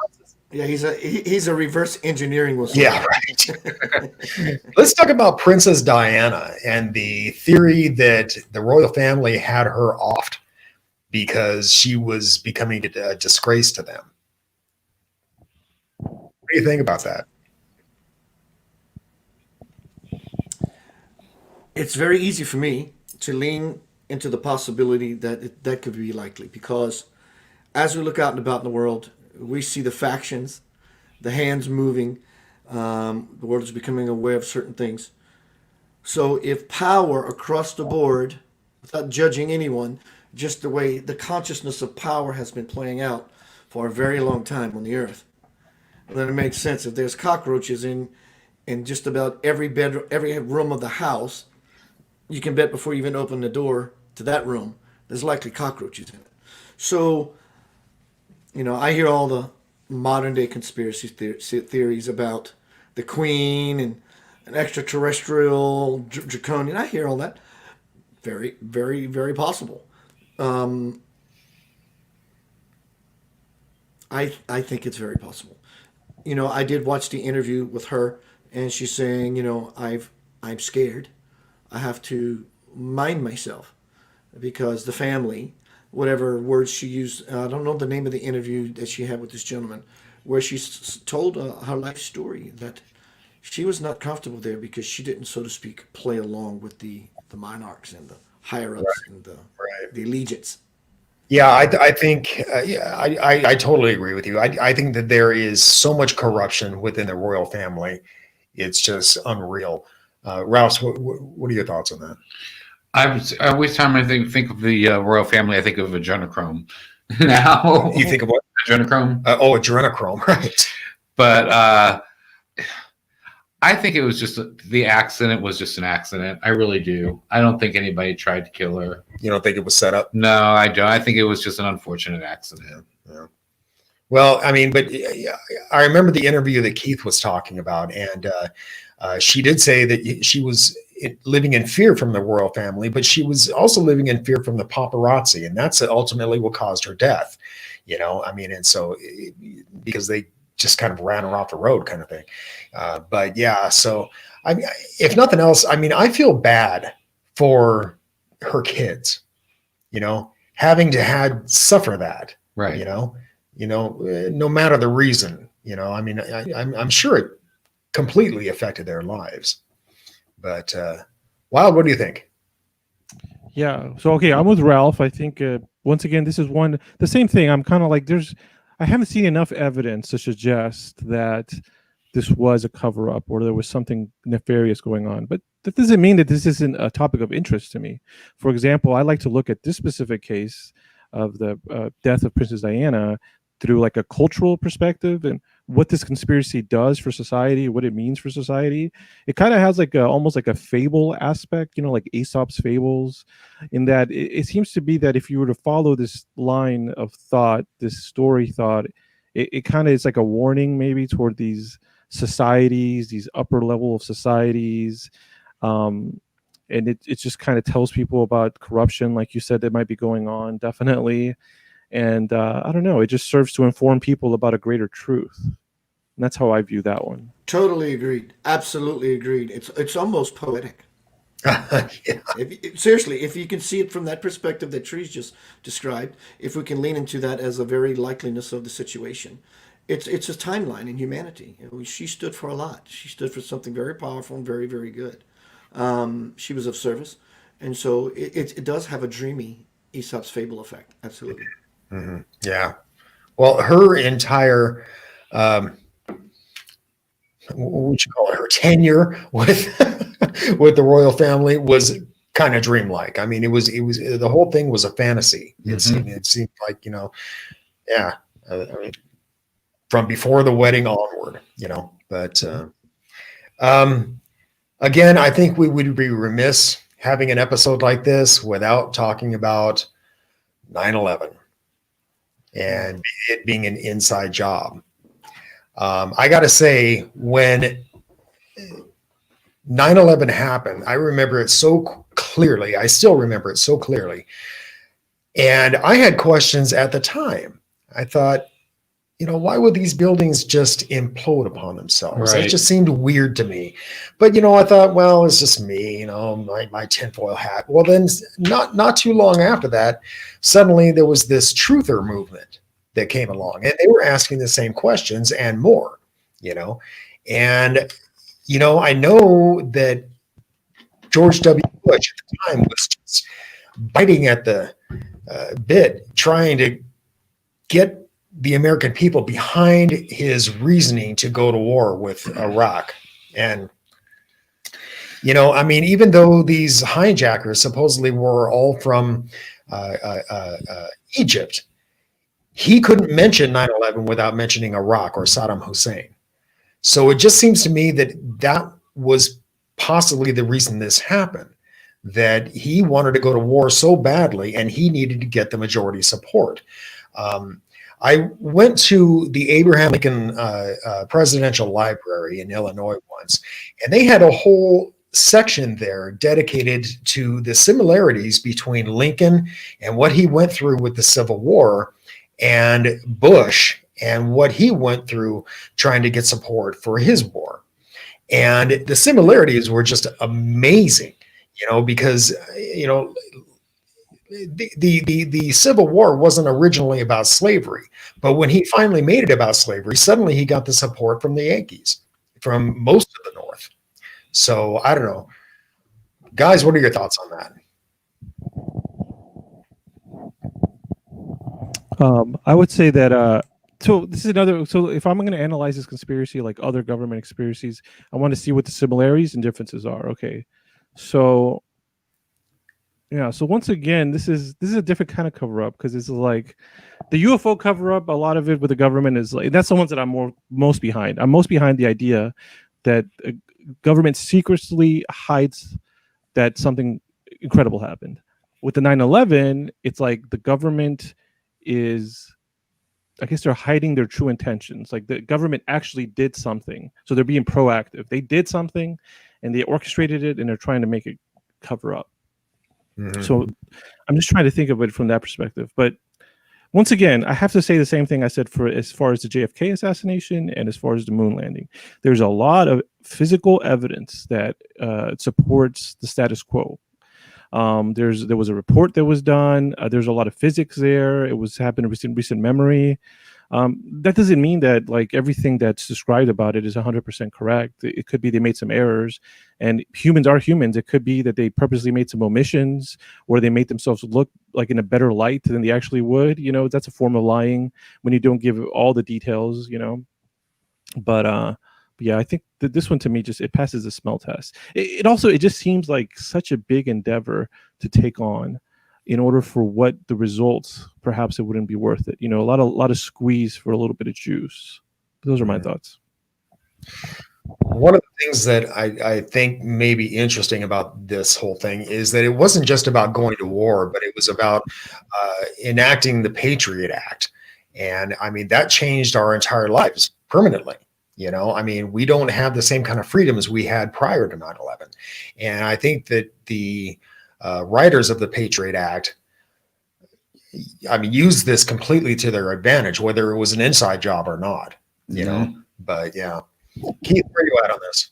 Yeah, he's a reverse engineering whistleblower. Yeah, right. Let's talk about Princess Diana and the theory that the royal family had her offed because she was becoming a disgrace to them. What do you think about that? It's very easy for me to lean into the possibility that that could be likely, because as we look out and about in the world, we see the factions, the hands moving, the world is becoming aware of certain things. So if power across the board, without judging anyone, just the way the consciousness of power has been playing out for a very long time on the earth, then it makes sense. If there's cockroaches in just about every bedroom, every room of the house, you can bet before you even open the door to that room, there's likely cockroaches in it. So, I hear all the modern day conspiracy theories about the Queen and an extraterrestrial draconian. I hear all that. Very, very, very possible. I think it's very possible. I did watch the interview with her, and she's saying, I'm scared. I have to mind myself because the family, whatever words she used, I don't know the name of the interview that she had with this gentleman, where she told her life story that, she was not comfortable there because she didn't, so to speak, play along with the monarchs and the higher ups and the allegiance. Yeah, I think, I totally agree with you. I think that there is so much corruption within the royal family. It's just unreal. Rouse, what are your thoughts on that? Every time I think of the royal family, I think of adrenochrome. Now You think of what? adrenochrome, Adrenochrome, right? but I think it was just the accident was just an accident. I really do. I don't think anybody tried to kill her. You don't think it was set up? No, I don't. I think it was just an unfortunate accident. Yeah. Well, I mean, but I remember the interview that Keith was talking about, and she did say that she was living in fear from the royal family, but she was also living in fear from the paparazzi, and that's ultimately what caused her death. I mean, and so because they just kind of ran her off the road, kind of thing. But yeah, so I mean, if nothing else, I mean, I feel bad for her kids, having to suffer that, Right. No matter the reason, I mean, I'm sure it completely affected their lives. But Wild, what do you think? Yeah. So, okay, I'm with Ralph. I think, once again, this is the same thing. I'm kind of like, I haven't seen enough evidence to suggest that this was a cover-up or there was something nefarious going on. But that doesn't mean that this isn't a topic of interest to me. For example, I like to look at this specific case of the death of Princess Diana through like a cultural perspective and what this conspiracy does for society, what it means for society. It kind of has like almost like a fable aspect, like Aesop's fables, in that it seems to be that if you were to follow this line of thought, this story thought, it kind of is like a warning maybe toward these societies, these upper level of societies. And it just kind of tells people about corruption, like you said, that might be going on, definitely. And I don't know, it just serves to inform people about a greater truth. And that's how I view that one. Totally agreed. Absolutely agreed. It's almost poetic. Yeah. Seriously, if you can see it from that perspective that Trees just described, if we can lean into that as a very likeliness of the situation, it's a timeline in humanity. She stood for a lot. She stood for something very powerful and very, very good. She was of service, and so it does have a dreamy Aesop's fable effect. Absolutely. Mm-hmm. Yeah. Well, her entire, what would you call it? Her tenure with with the royal family was kind of dreamlike. I mean, it was the whole thing was a fantasy. It seemed like, yeah. I mean, from before the wedding onward, But again, I think we would be remiss having an episode like this without talking about 9/11 and it being an inside job. I got to say, when 9/11 happened, I remember it so clearly. I still remember it so clearly. And I had questions at the time. I thought, why would these buildings just implode upon themselves? Right. It just seemed weird to me. But, I thought, well, it's just me, my tinfoil hat. Well, then not too long after that, suddenly there was this truther movement that came along, and they were asking the same questions and more, And, I know that George W. Bush at the time was just biting at the bit, trying to get the American people behind his reasoning to go to war with Iraq. And, I mean, even though these hijackers supposedly were all from Egypt, he couldn't mention 9/11 without mentioning Iraq or Saddam Hussein. So it just seems to me that was possibly the reason this happened, that he wanted to go to war so badly and he needed to get the majority support. I went to the Abraham Lincoln Presidential Library in Illinois once, and they had a whole section there dedicated to the similarities between Lincoln and what he went through with the Civil War and Bush and what he went through trying to get support for his war. And the similarities were just amazing, because, the Civil War wasn't originally about slavery, but when he finally made it about slavery, suddenly he got the support from the Yankees, from most of the So I don't know. Guys, what are your thoughts on that? I would say that so this is another, so if I'm going to analyze this conspiracy like other government conspiracies, I want to see what the similarities and differences are. Okay. So yeah, so once again, this is a different kind of cover up, because it's like the UFO cover up, a lot of it with the government is like, that's the ones that I'm most behind. I'm most behind the idea that government secretly hides that something incredible happened. With the 9/11, it's like the government is, I guess they're hiding their true intentions. Like the government actually did something. So they're being proactive. They did something and they orchestrated it and they're trying to make it cover up. Mm-hmm. So I'm just trying to think of it from that perspective. But once again, I have to say the same thing I said for as far as the JFK assassination and as far as the moon landing. There's a lot of physical evidence that supports the status quo. There was a report that was done. There's a lot of physics there. It was happened in recent memory. That doesn't mean that like everything that's described about it is 100% correct. It could be they made some errors, and humans are humans. It could be that they purposely made some omissions, or they made themselves look like in a better light than they actually would. You know, that's a form of lying when you don't give all the details. You know, but yeah, I think that this one to me it passes the smell test. It also just seems like such a big endeavor to take on. In order for what the results, perhaps it wouldn't be worth it. You know, a lot of squeeze for a little bit of juice. Those are my thoughts. One of the things that I think may be interesting about this whole thing is that it wasn't just about going to war, but it was about enacting the Patriot Act. And I mean, that changed our entire lives permanently. You know, I mean, we don't have the same kind of freedoms we had prior to 9/11. And I think that the writers of the Patriot Act, I mean, use this completely to their advantage, whether it was an inside job or not, you know. But yeah, Keith, where are you at on this?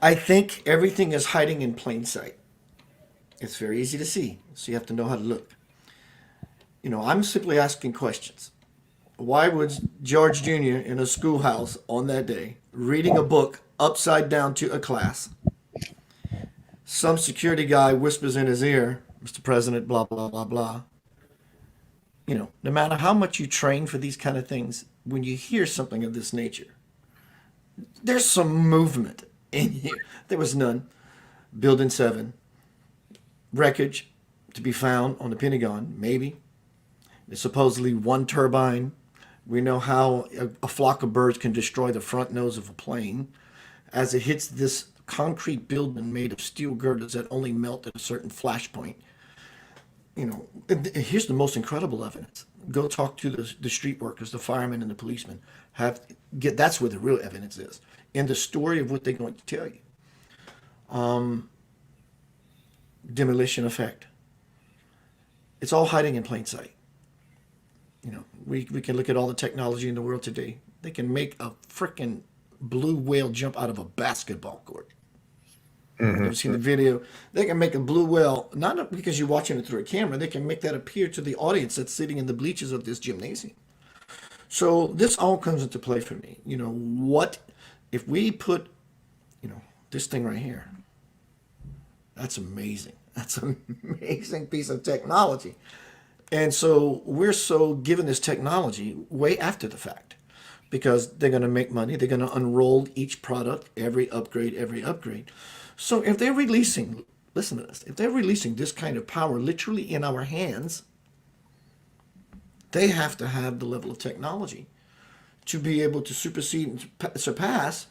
I think everything is hiding in plain sight. It's very easy to see, so you have to know how to look. You know, I'm simply asking questions. Why was George Jr. in a schoolhouse on that day reading a book upside down to a class? Some security guy whispers in his ear, "Mr. President, blah, blah, blah, blah." You know, no matter how much you train for these kind of things, when you hear something of this nature, there's some movement in here. There was none. Building 7. Wreckage to be found on the Pentagon, maybe. There's supposedly one turbine. We know how a flock of birds can destroy the front nose of a plane as it hits this concrete building made of steel girders that only melt at a certain flash point. You know, here's the most incredible evidence. Go talk to the street workers, the firemen, and the policemen. That's where the real evidence is, in the story of what they're going to tell you. Demolition Effect. It's all hiding in plain sight. You know, we can look at all the technology in the world today. They can make a freaking blue whale jump out of a basketball court. Mm-hmm. You've seen the video. They can make a blue whale, not because you're watching it through a camera, they can make that appear to the audience that's sitting in the bleachers of this gymnasium. So this all comes into play for me. You know, what if we put, you know, this thing right here? That's amazing. That's an amazing piece of technology. And so we're so given this technology way after the fact, because they're going to make money. They're going to unroll each product, every upgrade. So if they're releasing, listen to this, if they're releasing this kind of power literally in our hands, they have to have the level of technology to be able to supersede and surpass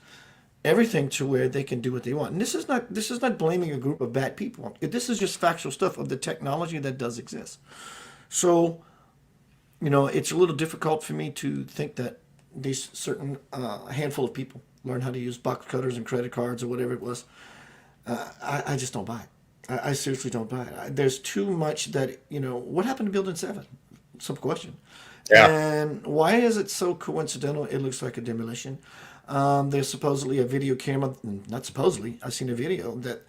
everything to where they can do what they want. And this is not blaming a group of bad people. This is just factual stuff of the technology that does exist. So, you know, it's a little difficult for me to think that these certain handful of people learn how to use box cutters and credit cards or whatever it was. I just don't buy it. I seriously don't buy it. There's too much that, you know, what happened to Building 7? Some question. Yeah. And why is it so coincidental? It looks like a demolition. There's supposedly a video camera, not supposedly, I've seen a video that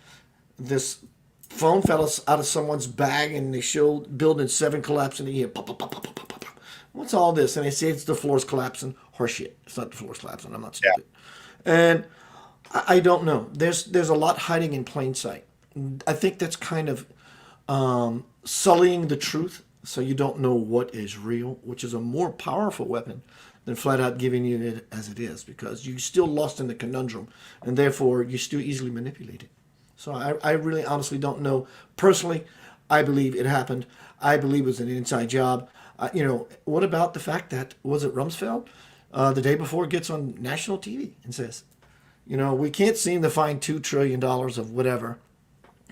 this phone fell out of someone's bag and they showed Building 7 collapsing and you hear pop, pop, pop, pop, pop, pop, pop. What's all this? And they say it's the floor's collapsing. Horseshit. It's not the floor's collapsing. I'm not stupid. And I don't know. There's a lot hiding in plain sight. I think that's kind of sullying the truth, so you don't know what is real, which is a more powerful weapon than flat out giving you it as it is, because you're still lost in the conundrum, and therefore you're still easily manipulated. So I really honestly don't know. Personally, I believe it happened. I believe it was an inside job. What about the fact that, was it Rumsfeld, the day before gets on national TV and says, we can't seem to find $2 trillion of whatever.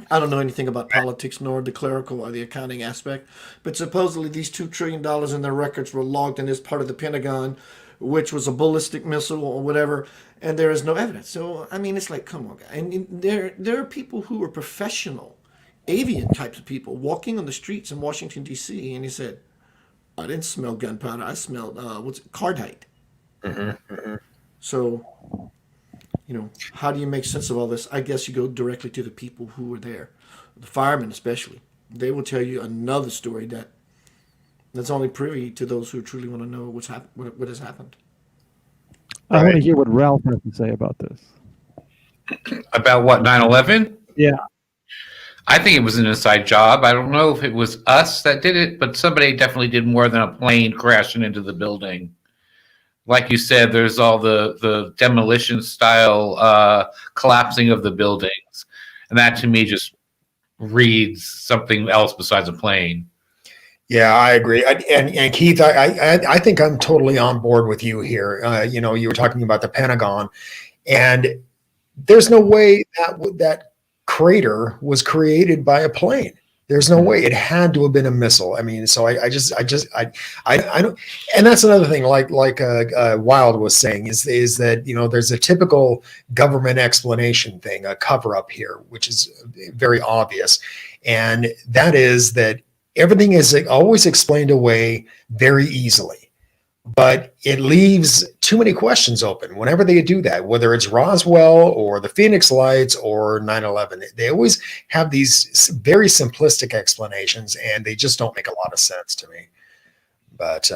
I don't know anything about politics, nor the clerical or the accounting aspect, but supposedly these $2 trillion in their records were logged in this part of the Pentagon, which was a ballistic missile or whatever, and there is no evidence. So, I mean, it's like, come on, guys. And there are people who are professional, avian types of people walking on the streets in Washington, D.C., and he said, I didn't smell gunpowder. I smelled, cardite. So, how do you make sense of all this? I guess you go directly to the people who were there, the firemen especially. They will tell you another story that's only privy to those who truly want to know what has happened. I want to hear what Ralph has to say about this. About what, 9/11? Yeah. I think it was an inside job. I don't know if it was us that did it, but somebody definitely did more than a plane crashing into the building. Like you said, there's all the demolition style collapsing of the buildings. And that to me just reads something else besides a plane. Yeah, I agree. And Keith, I think I'm totally on board with you here. You were talking about the Pentagon, and there's no way that crater was created by a plane. There's no way. It had to have been a missile. I mean, so I don't. And that's another thing. Like Wild was saying is that there's a typical government explanation thing, a cover up here, which is very obvious, and that is that everything is always explained away very easily. But it leaves too many questions open whenever they do that, whether it's Roswell or the Phoenix Lights or 9/11. They always have these very simplistic explanations, and they just don't make a lot of sense to me. But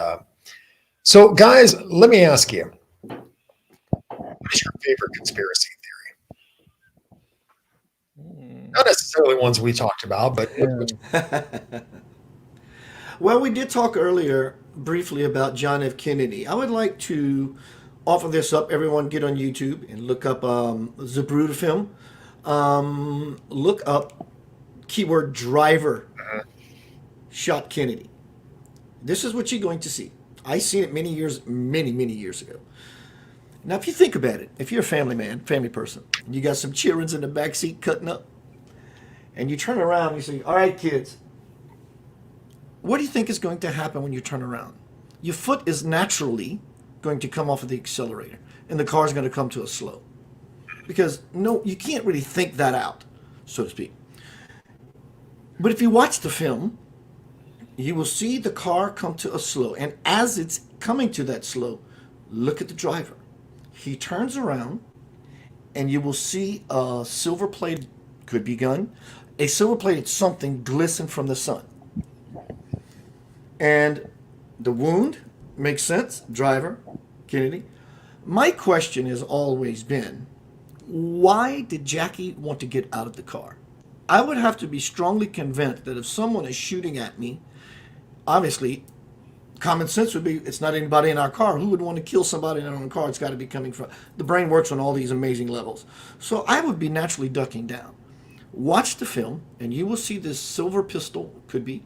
so, guys, let me ask you, what is your favorite conspiracy theory? Not necessarily ones we talked about, but Well, we did talk earlier briefly about John F. Kennedy. I would like to offer this up. Everyone get on YouTube and look up Zapruder film. Look up keyword driver shot Kennedy. This is what you're going to see. I seen it many years ago. Now, if you think about it, if you're a family person, and you got some children in the back seat cutting up, and you turn around and you say, all right, kids, what do you think is going to happen when you turn around? Your foot is naturally going to come off of the accelerator, and the car is going to come to a slow. Because, no, you can't really think that out, so to speak. But if you watch the film, you will see the car come to a slow. And as it's coming to that slow, look at the driver. He turns around, and you will see a silver-plated, could be gun, a silver-plated something glisten from the sun. And the wound makes sense, driver, Kennedy. My question has always been, why did Jackie want to get out of the car? I would have to be strongly convinced that if someone is shooting at me, obviously, common sense would be, it's not anybody in our car. Who would want to kill somebody in our own car? It's got to be coming from, the brain works on all these amazing levels. So I would be naturally ducking down. Watch the film, and you will see this silver pistol, could be,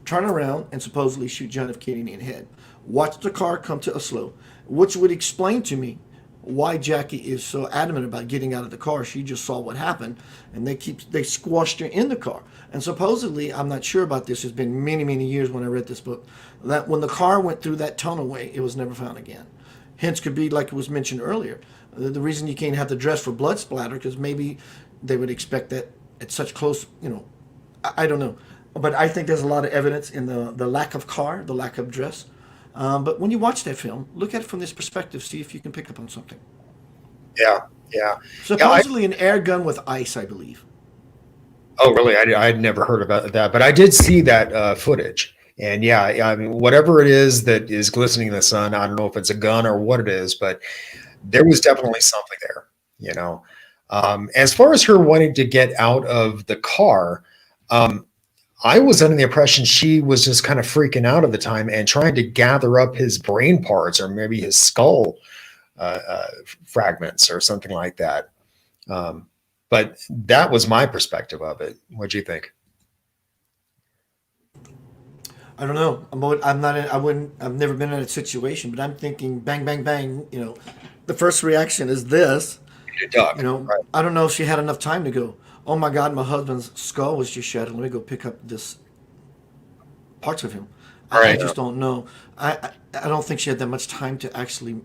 turn around and supposedly shoot John F. Kennedy in the head. Watch the car come to a slow, which would explain to me why Jackie is so adamant about getting out of the car. She just saw what happened, and they squashed her in the car. And supposedly, I'm not sure about this, it's been many years when I read this book, that when the car went through that tunnelway, it was never found again. Hence could be, like it was mentioned earlier, the reason you can't have the dress for blood splatter, because maybe they would expect that at such close, I don't know. But I think there's a lot of evidence in the lack of car, the lack of dress. But when you watch that film, look at it from this perspective, see if you can pick up on something. Yeah. Supposedly an air gun with ice, I believe. Oh, really? I'd never heard about that, but I did see that footage, And yeah, I mean, whatever it is that is glistening in the sun, I don't know if it's a gun or what it is, but there was definitely something there, you know. As far as her wanting to get out of the car, I was under the impression she was just kind of freaking out at the time and trying to gather up his brain parts or maybe his skull fragments or something like that. But that was my perspective of it. What do you think? I don't know. I'm not. I wouldn't. I've never been in a situation, but I'm thinking, bang, bang, bang. You know, the first reaction is this. Duck, You know, right. I don't know if she had enough time to go. Oh my God, my husband's skull was just shattered. Let me go pick up this parts of him. I Right. just don't know. I don't think she had that much time to actually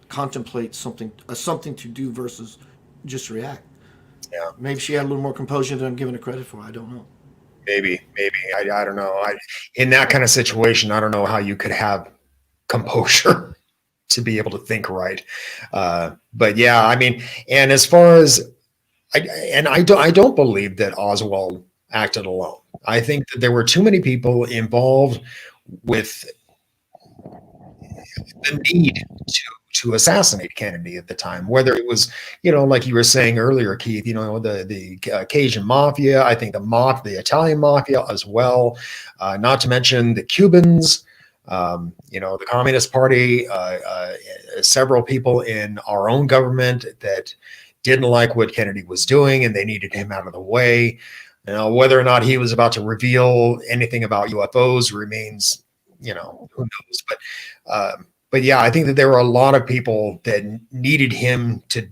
contemplate something to do versus just react. Yeah. Maybe she had a little more composure than I'm giving her credit for. I don't know. Maybe. I don't know. In that kind of situation, I don't know how you could have composure to be able to think right. But yeah, I mean, and as far as I don't believe that Oswald acted alone. I think that there were too many people involved with the need to assassinate Kennedy at the time, whether it was, you know, like you were saying earlier, Keith, you know, the Cajun mafia, I think the Italian mafia as well, not to mention the Cubans, you know, the Communist Party, several people in our own government that didn't like what Kennedy was doing and they needed him out of the way. You know, whether or not he was about to reveal anything about UFOs remains, you know, who knows. But yeah, I think that there were a lot of people that needed him to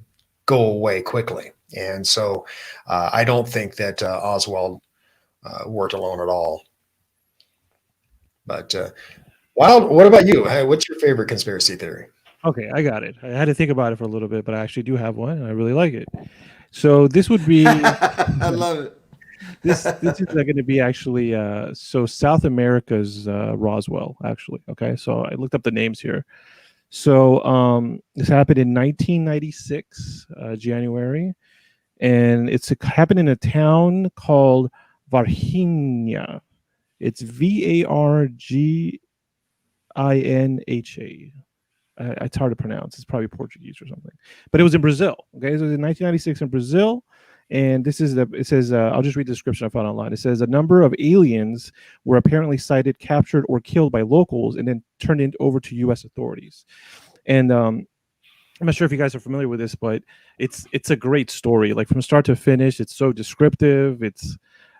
go away quickly. And so I don't think that Oswald worked alone at all. But Wild, what about you? Hey, what's your favorite conspiracy theory? Okay, I got it. I had to think about it for a little bit, but I actually do have one, and I really like it. So this would be I love it. this is going to be actually so South America's Roswell, actually. Okay, so I looked up the names here. So this happened in 1996 January, and it happened in a town called Varginha. It's Varginha. It's hard to pronounce. It's probably Portuguese or something, but it was in Brazil. Okay, so it was in 1996 in Brazil, and this is it says I'll just read the description I found online. It says a number of aliens were apparently sighted, captured, or killed by locals, and then turned over to U.S. authorities. And I'm not sure if you guys are familiar with this, but it's a great story. Like from start to finish, it's so descriptive. It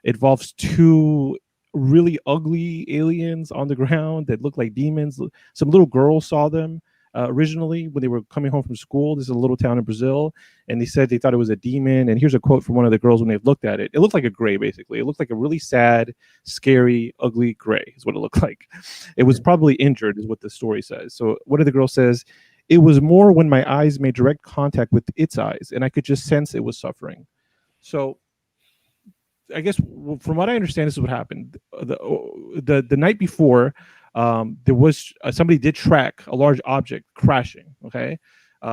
involves two really ugly aliens on the ground that look like demons. Some little girls saw them originally when they were coming home from school. This is a little town in Brazil, and they said they thought it was a demon. And here's a quote from one of the girls when they looked at it. It looked like a gray, basically. It looked like a really sad, scary, ugly gray is what it looked like. It was probably injured, is what the story says. So one of the girls says, it was more when my eyes made direct contact with its eyes, and I could just sense it was suffering. So I guess from what I understand, this is what happened. The night before, there was somebody did track a large object crashing. Okay,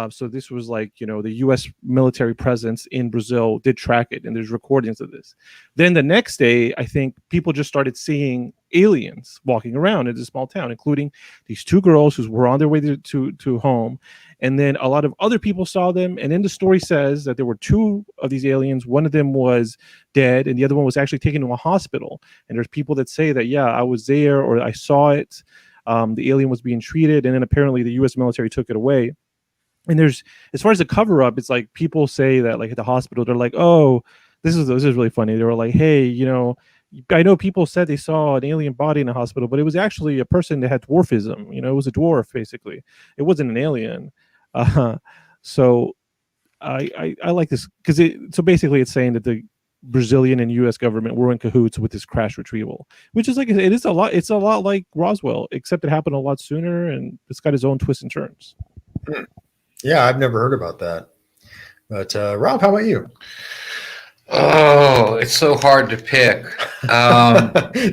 so this was like, you know, the U.S. military presence in Brazil did track it, and there's recordings of this. Then the next day, I think people just started seeing aliens walking around in this small town, including these two girls who were on their way to home. And then a lot of other people saw them. And then the story says that there were two of these aliens. One of them was dead, and the other one was actually taken to a hospital. And there's people that say that, yeah, I was there or I saw it. The alien was being treated, and then apparently the U.S. military took it away. And there's, as far as the cover-up, it's like people say that, like at the hospital, they're like, oh, this is really funny. They were like, hey, you know, I know people said they saw an alien body in the hospital, but it was actually a person that had dwarfism. You know, it was a dwarf, basically. It wasn't an alien. So I like this because so basically it's saying that the Brazilian and U.S. government were in cahoots with this crash retrieval, which is like, it is a lot. It's a lot like Roswell, except it happened a lot sooner, and it's got its own twists and turns. Yeah, I've never heard about that. But Rob, how about you? Oh, it's so hard to pick.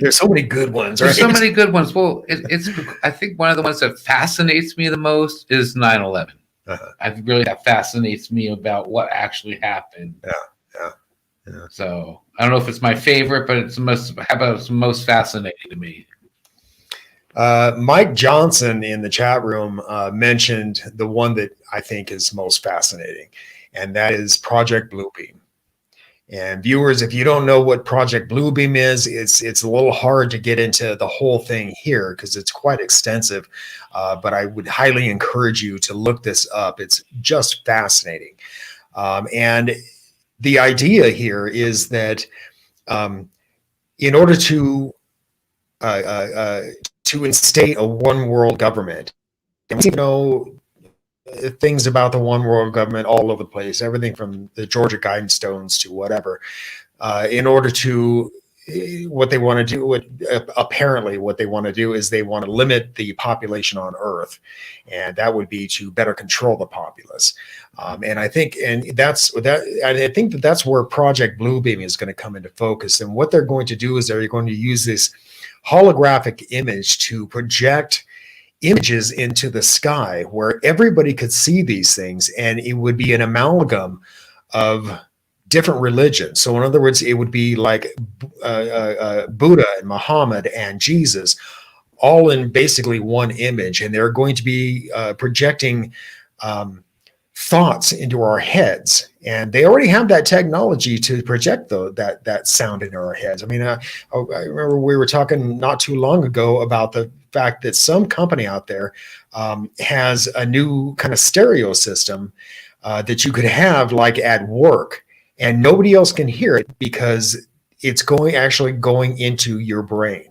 There's so many good ones, right? There's so many good ones. Well, it's I think one of the ones that fascinates me the most is 9/11. I really, that fascinates me about what actually happened. Yeah. So I don't know if it's my favorite, but it's the most fascinating to me. Mike Johnson in the chat room mentioned the one that I think is most fascinating, and that is Project Bluebeam. And viewers, if you don't know what Project Bluebeam is, it's a little hard to get into the whole thing here because it's quite extensive. But I would highly encourage you to look this up. It's just fascinating. And the idea here is that in order to instate a one world government, and we know things about the one world government all over the place, everything from the Georgia Guidestones to whatever, in order to what they want to do, apparently what they want to do is they want to limit the population on Earth, and that would be to better control the populace. And I think, that's where Project Bluebeam is going to come into focus. And what they're going to do is they're going to use this holographic image to project images into the sky where everybody could see these things, and it would be an amalgam of different religions. So in other words, it would be like Buddha and Muhammad and Jesus all in basically one image, and they're going to be projecting thoughts into our heads, and they already have that technology to project that sound into our heads. I mean, I remember we were talking not too long ago about the fact that some company out there has a new kind of stereo system that you could have like at work, and nobody else can hear it because it's actually going into your brain.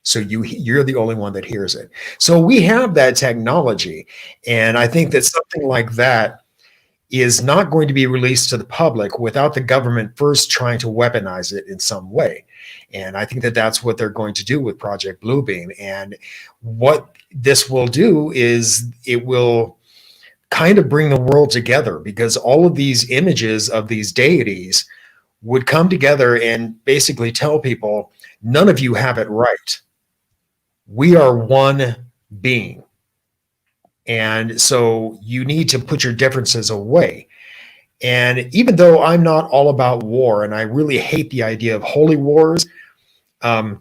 So you're the only one that hears it. So we have that technology, and I think that something like that is not going to be released to the public without the government first trying to weaponize it in some way. And I think that that's what they're going to do with Project Bluebeam. And what this will do is it will kind of bring the world together, because all of these images of these deities would come together and basically tell people, none of you have it right. We are one being. And so you need to put your differences away. And even though I'm not all about war, and I really hate the idea of holy wars, all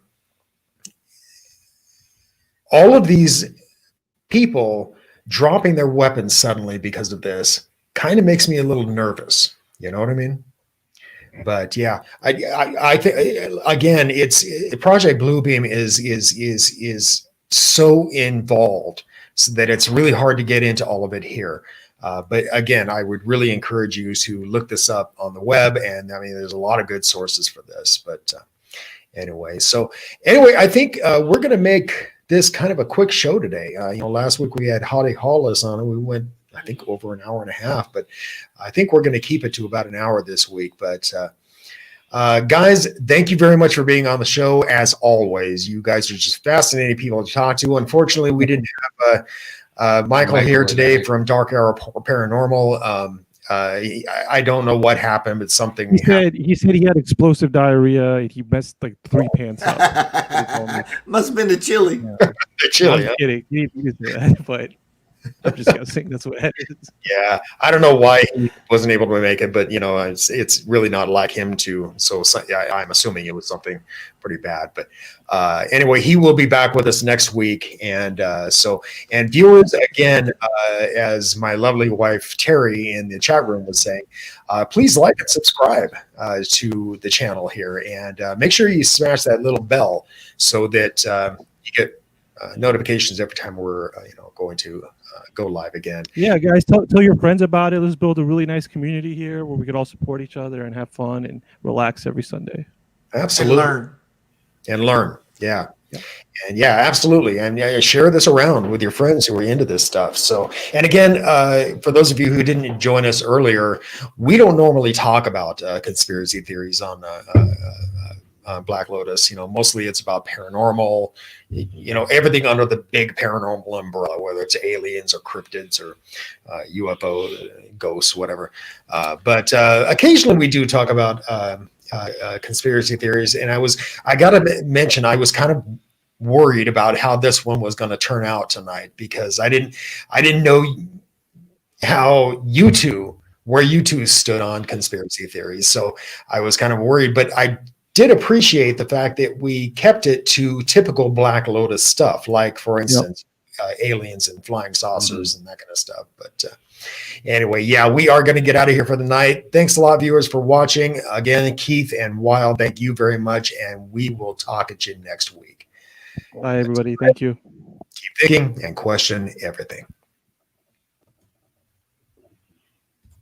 of these people dropping their weapons suddenly because of this kind of makes me a little nervous. You know what I mean? But yeah, I think again, Project Bluebeam is so involved, so that it's really hard to get into all of it here. But again, I would really encourage you to look this up on the web. And I mean, there's a lot of good sources for this. But anyway, I think we're going to make this kind of a quick show today. Last week we had Hottie Hollis on, and we went, I think, over an hour and a half. But I think we're going to keep it to about an hour this week. But guys, thank you very much for being on the show. As always, you guys are just fascinating people to talk to. Unfortunately, we didn't have Michael here today from DarkHour Paranormal. I don't know what happened, but something he said he had explosive diarrhea and he messed like 3 pants up. Must have been the chili. Yeah. The chili. I'm kidding. He didn't do that, but I'm just guessing that's what it is. Yeah, I don't know why he wasn't able to make it, but it's really not like him to. So yeah, I'm assuming it was something pretty bad. But anyway, he will be back with us next week, and viewers, again, as my lovely wife Terry in the chat room was saying, please like and subscribe to the channel here, and make sure you smash that little bell so that you get notifications every time we're going to go live again. Yeah, guys, tell your friends about it. Let's build a really nice community here where we could all support each other and have fun and relax every Sunday. Absolutely. And learn. Yeah. And yeah, absolutely. And share this around with your friends who are into this stuff. So, and again, for those of you who didn't join us earlier, we don't normally talk about conspiracy theories on Black Lotus. Mostly it's about paranormal, everything under the big paranormal umbrella, whether it's aliens or cryptids or UFO, ghosts, whatever. But occasionally we do talk about conspiracy theories. And I got to mention, I was kind of worried about how this one was going to turn out tonight, because I didn't know where you two stood on conspiracy theories. So I was kind of worried, but did appreciate the fact that we kept it to typical Black Lotus stuff, like, for instance, aliens and flying saucers and that kind of stuff. But anyway, yeah, we are going to get out of here for the night. Thanks a lot, viewers, for watching. Again, Keith and Wild, thank you very much, and we will talk at you next week. Bye, everybody. Thank you. Keep thinking and question everything.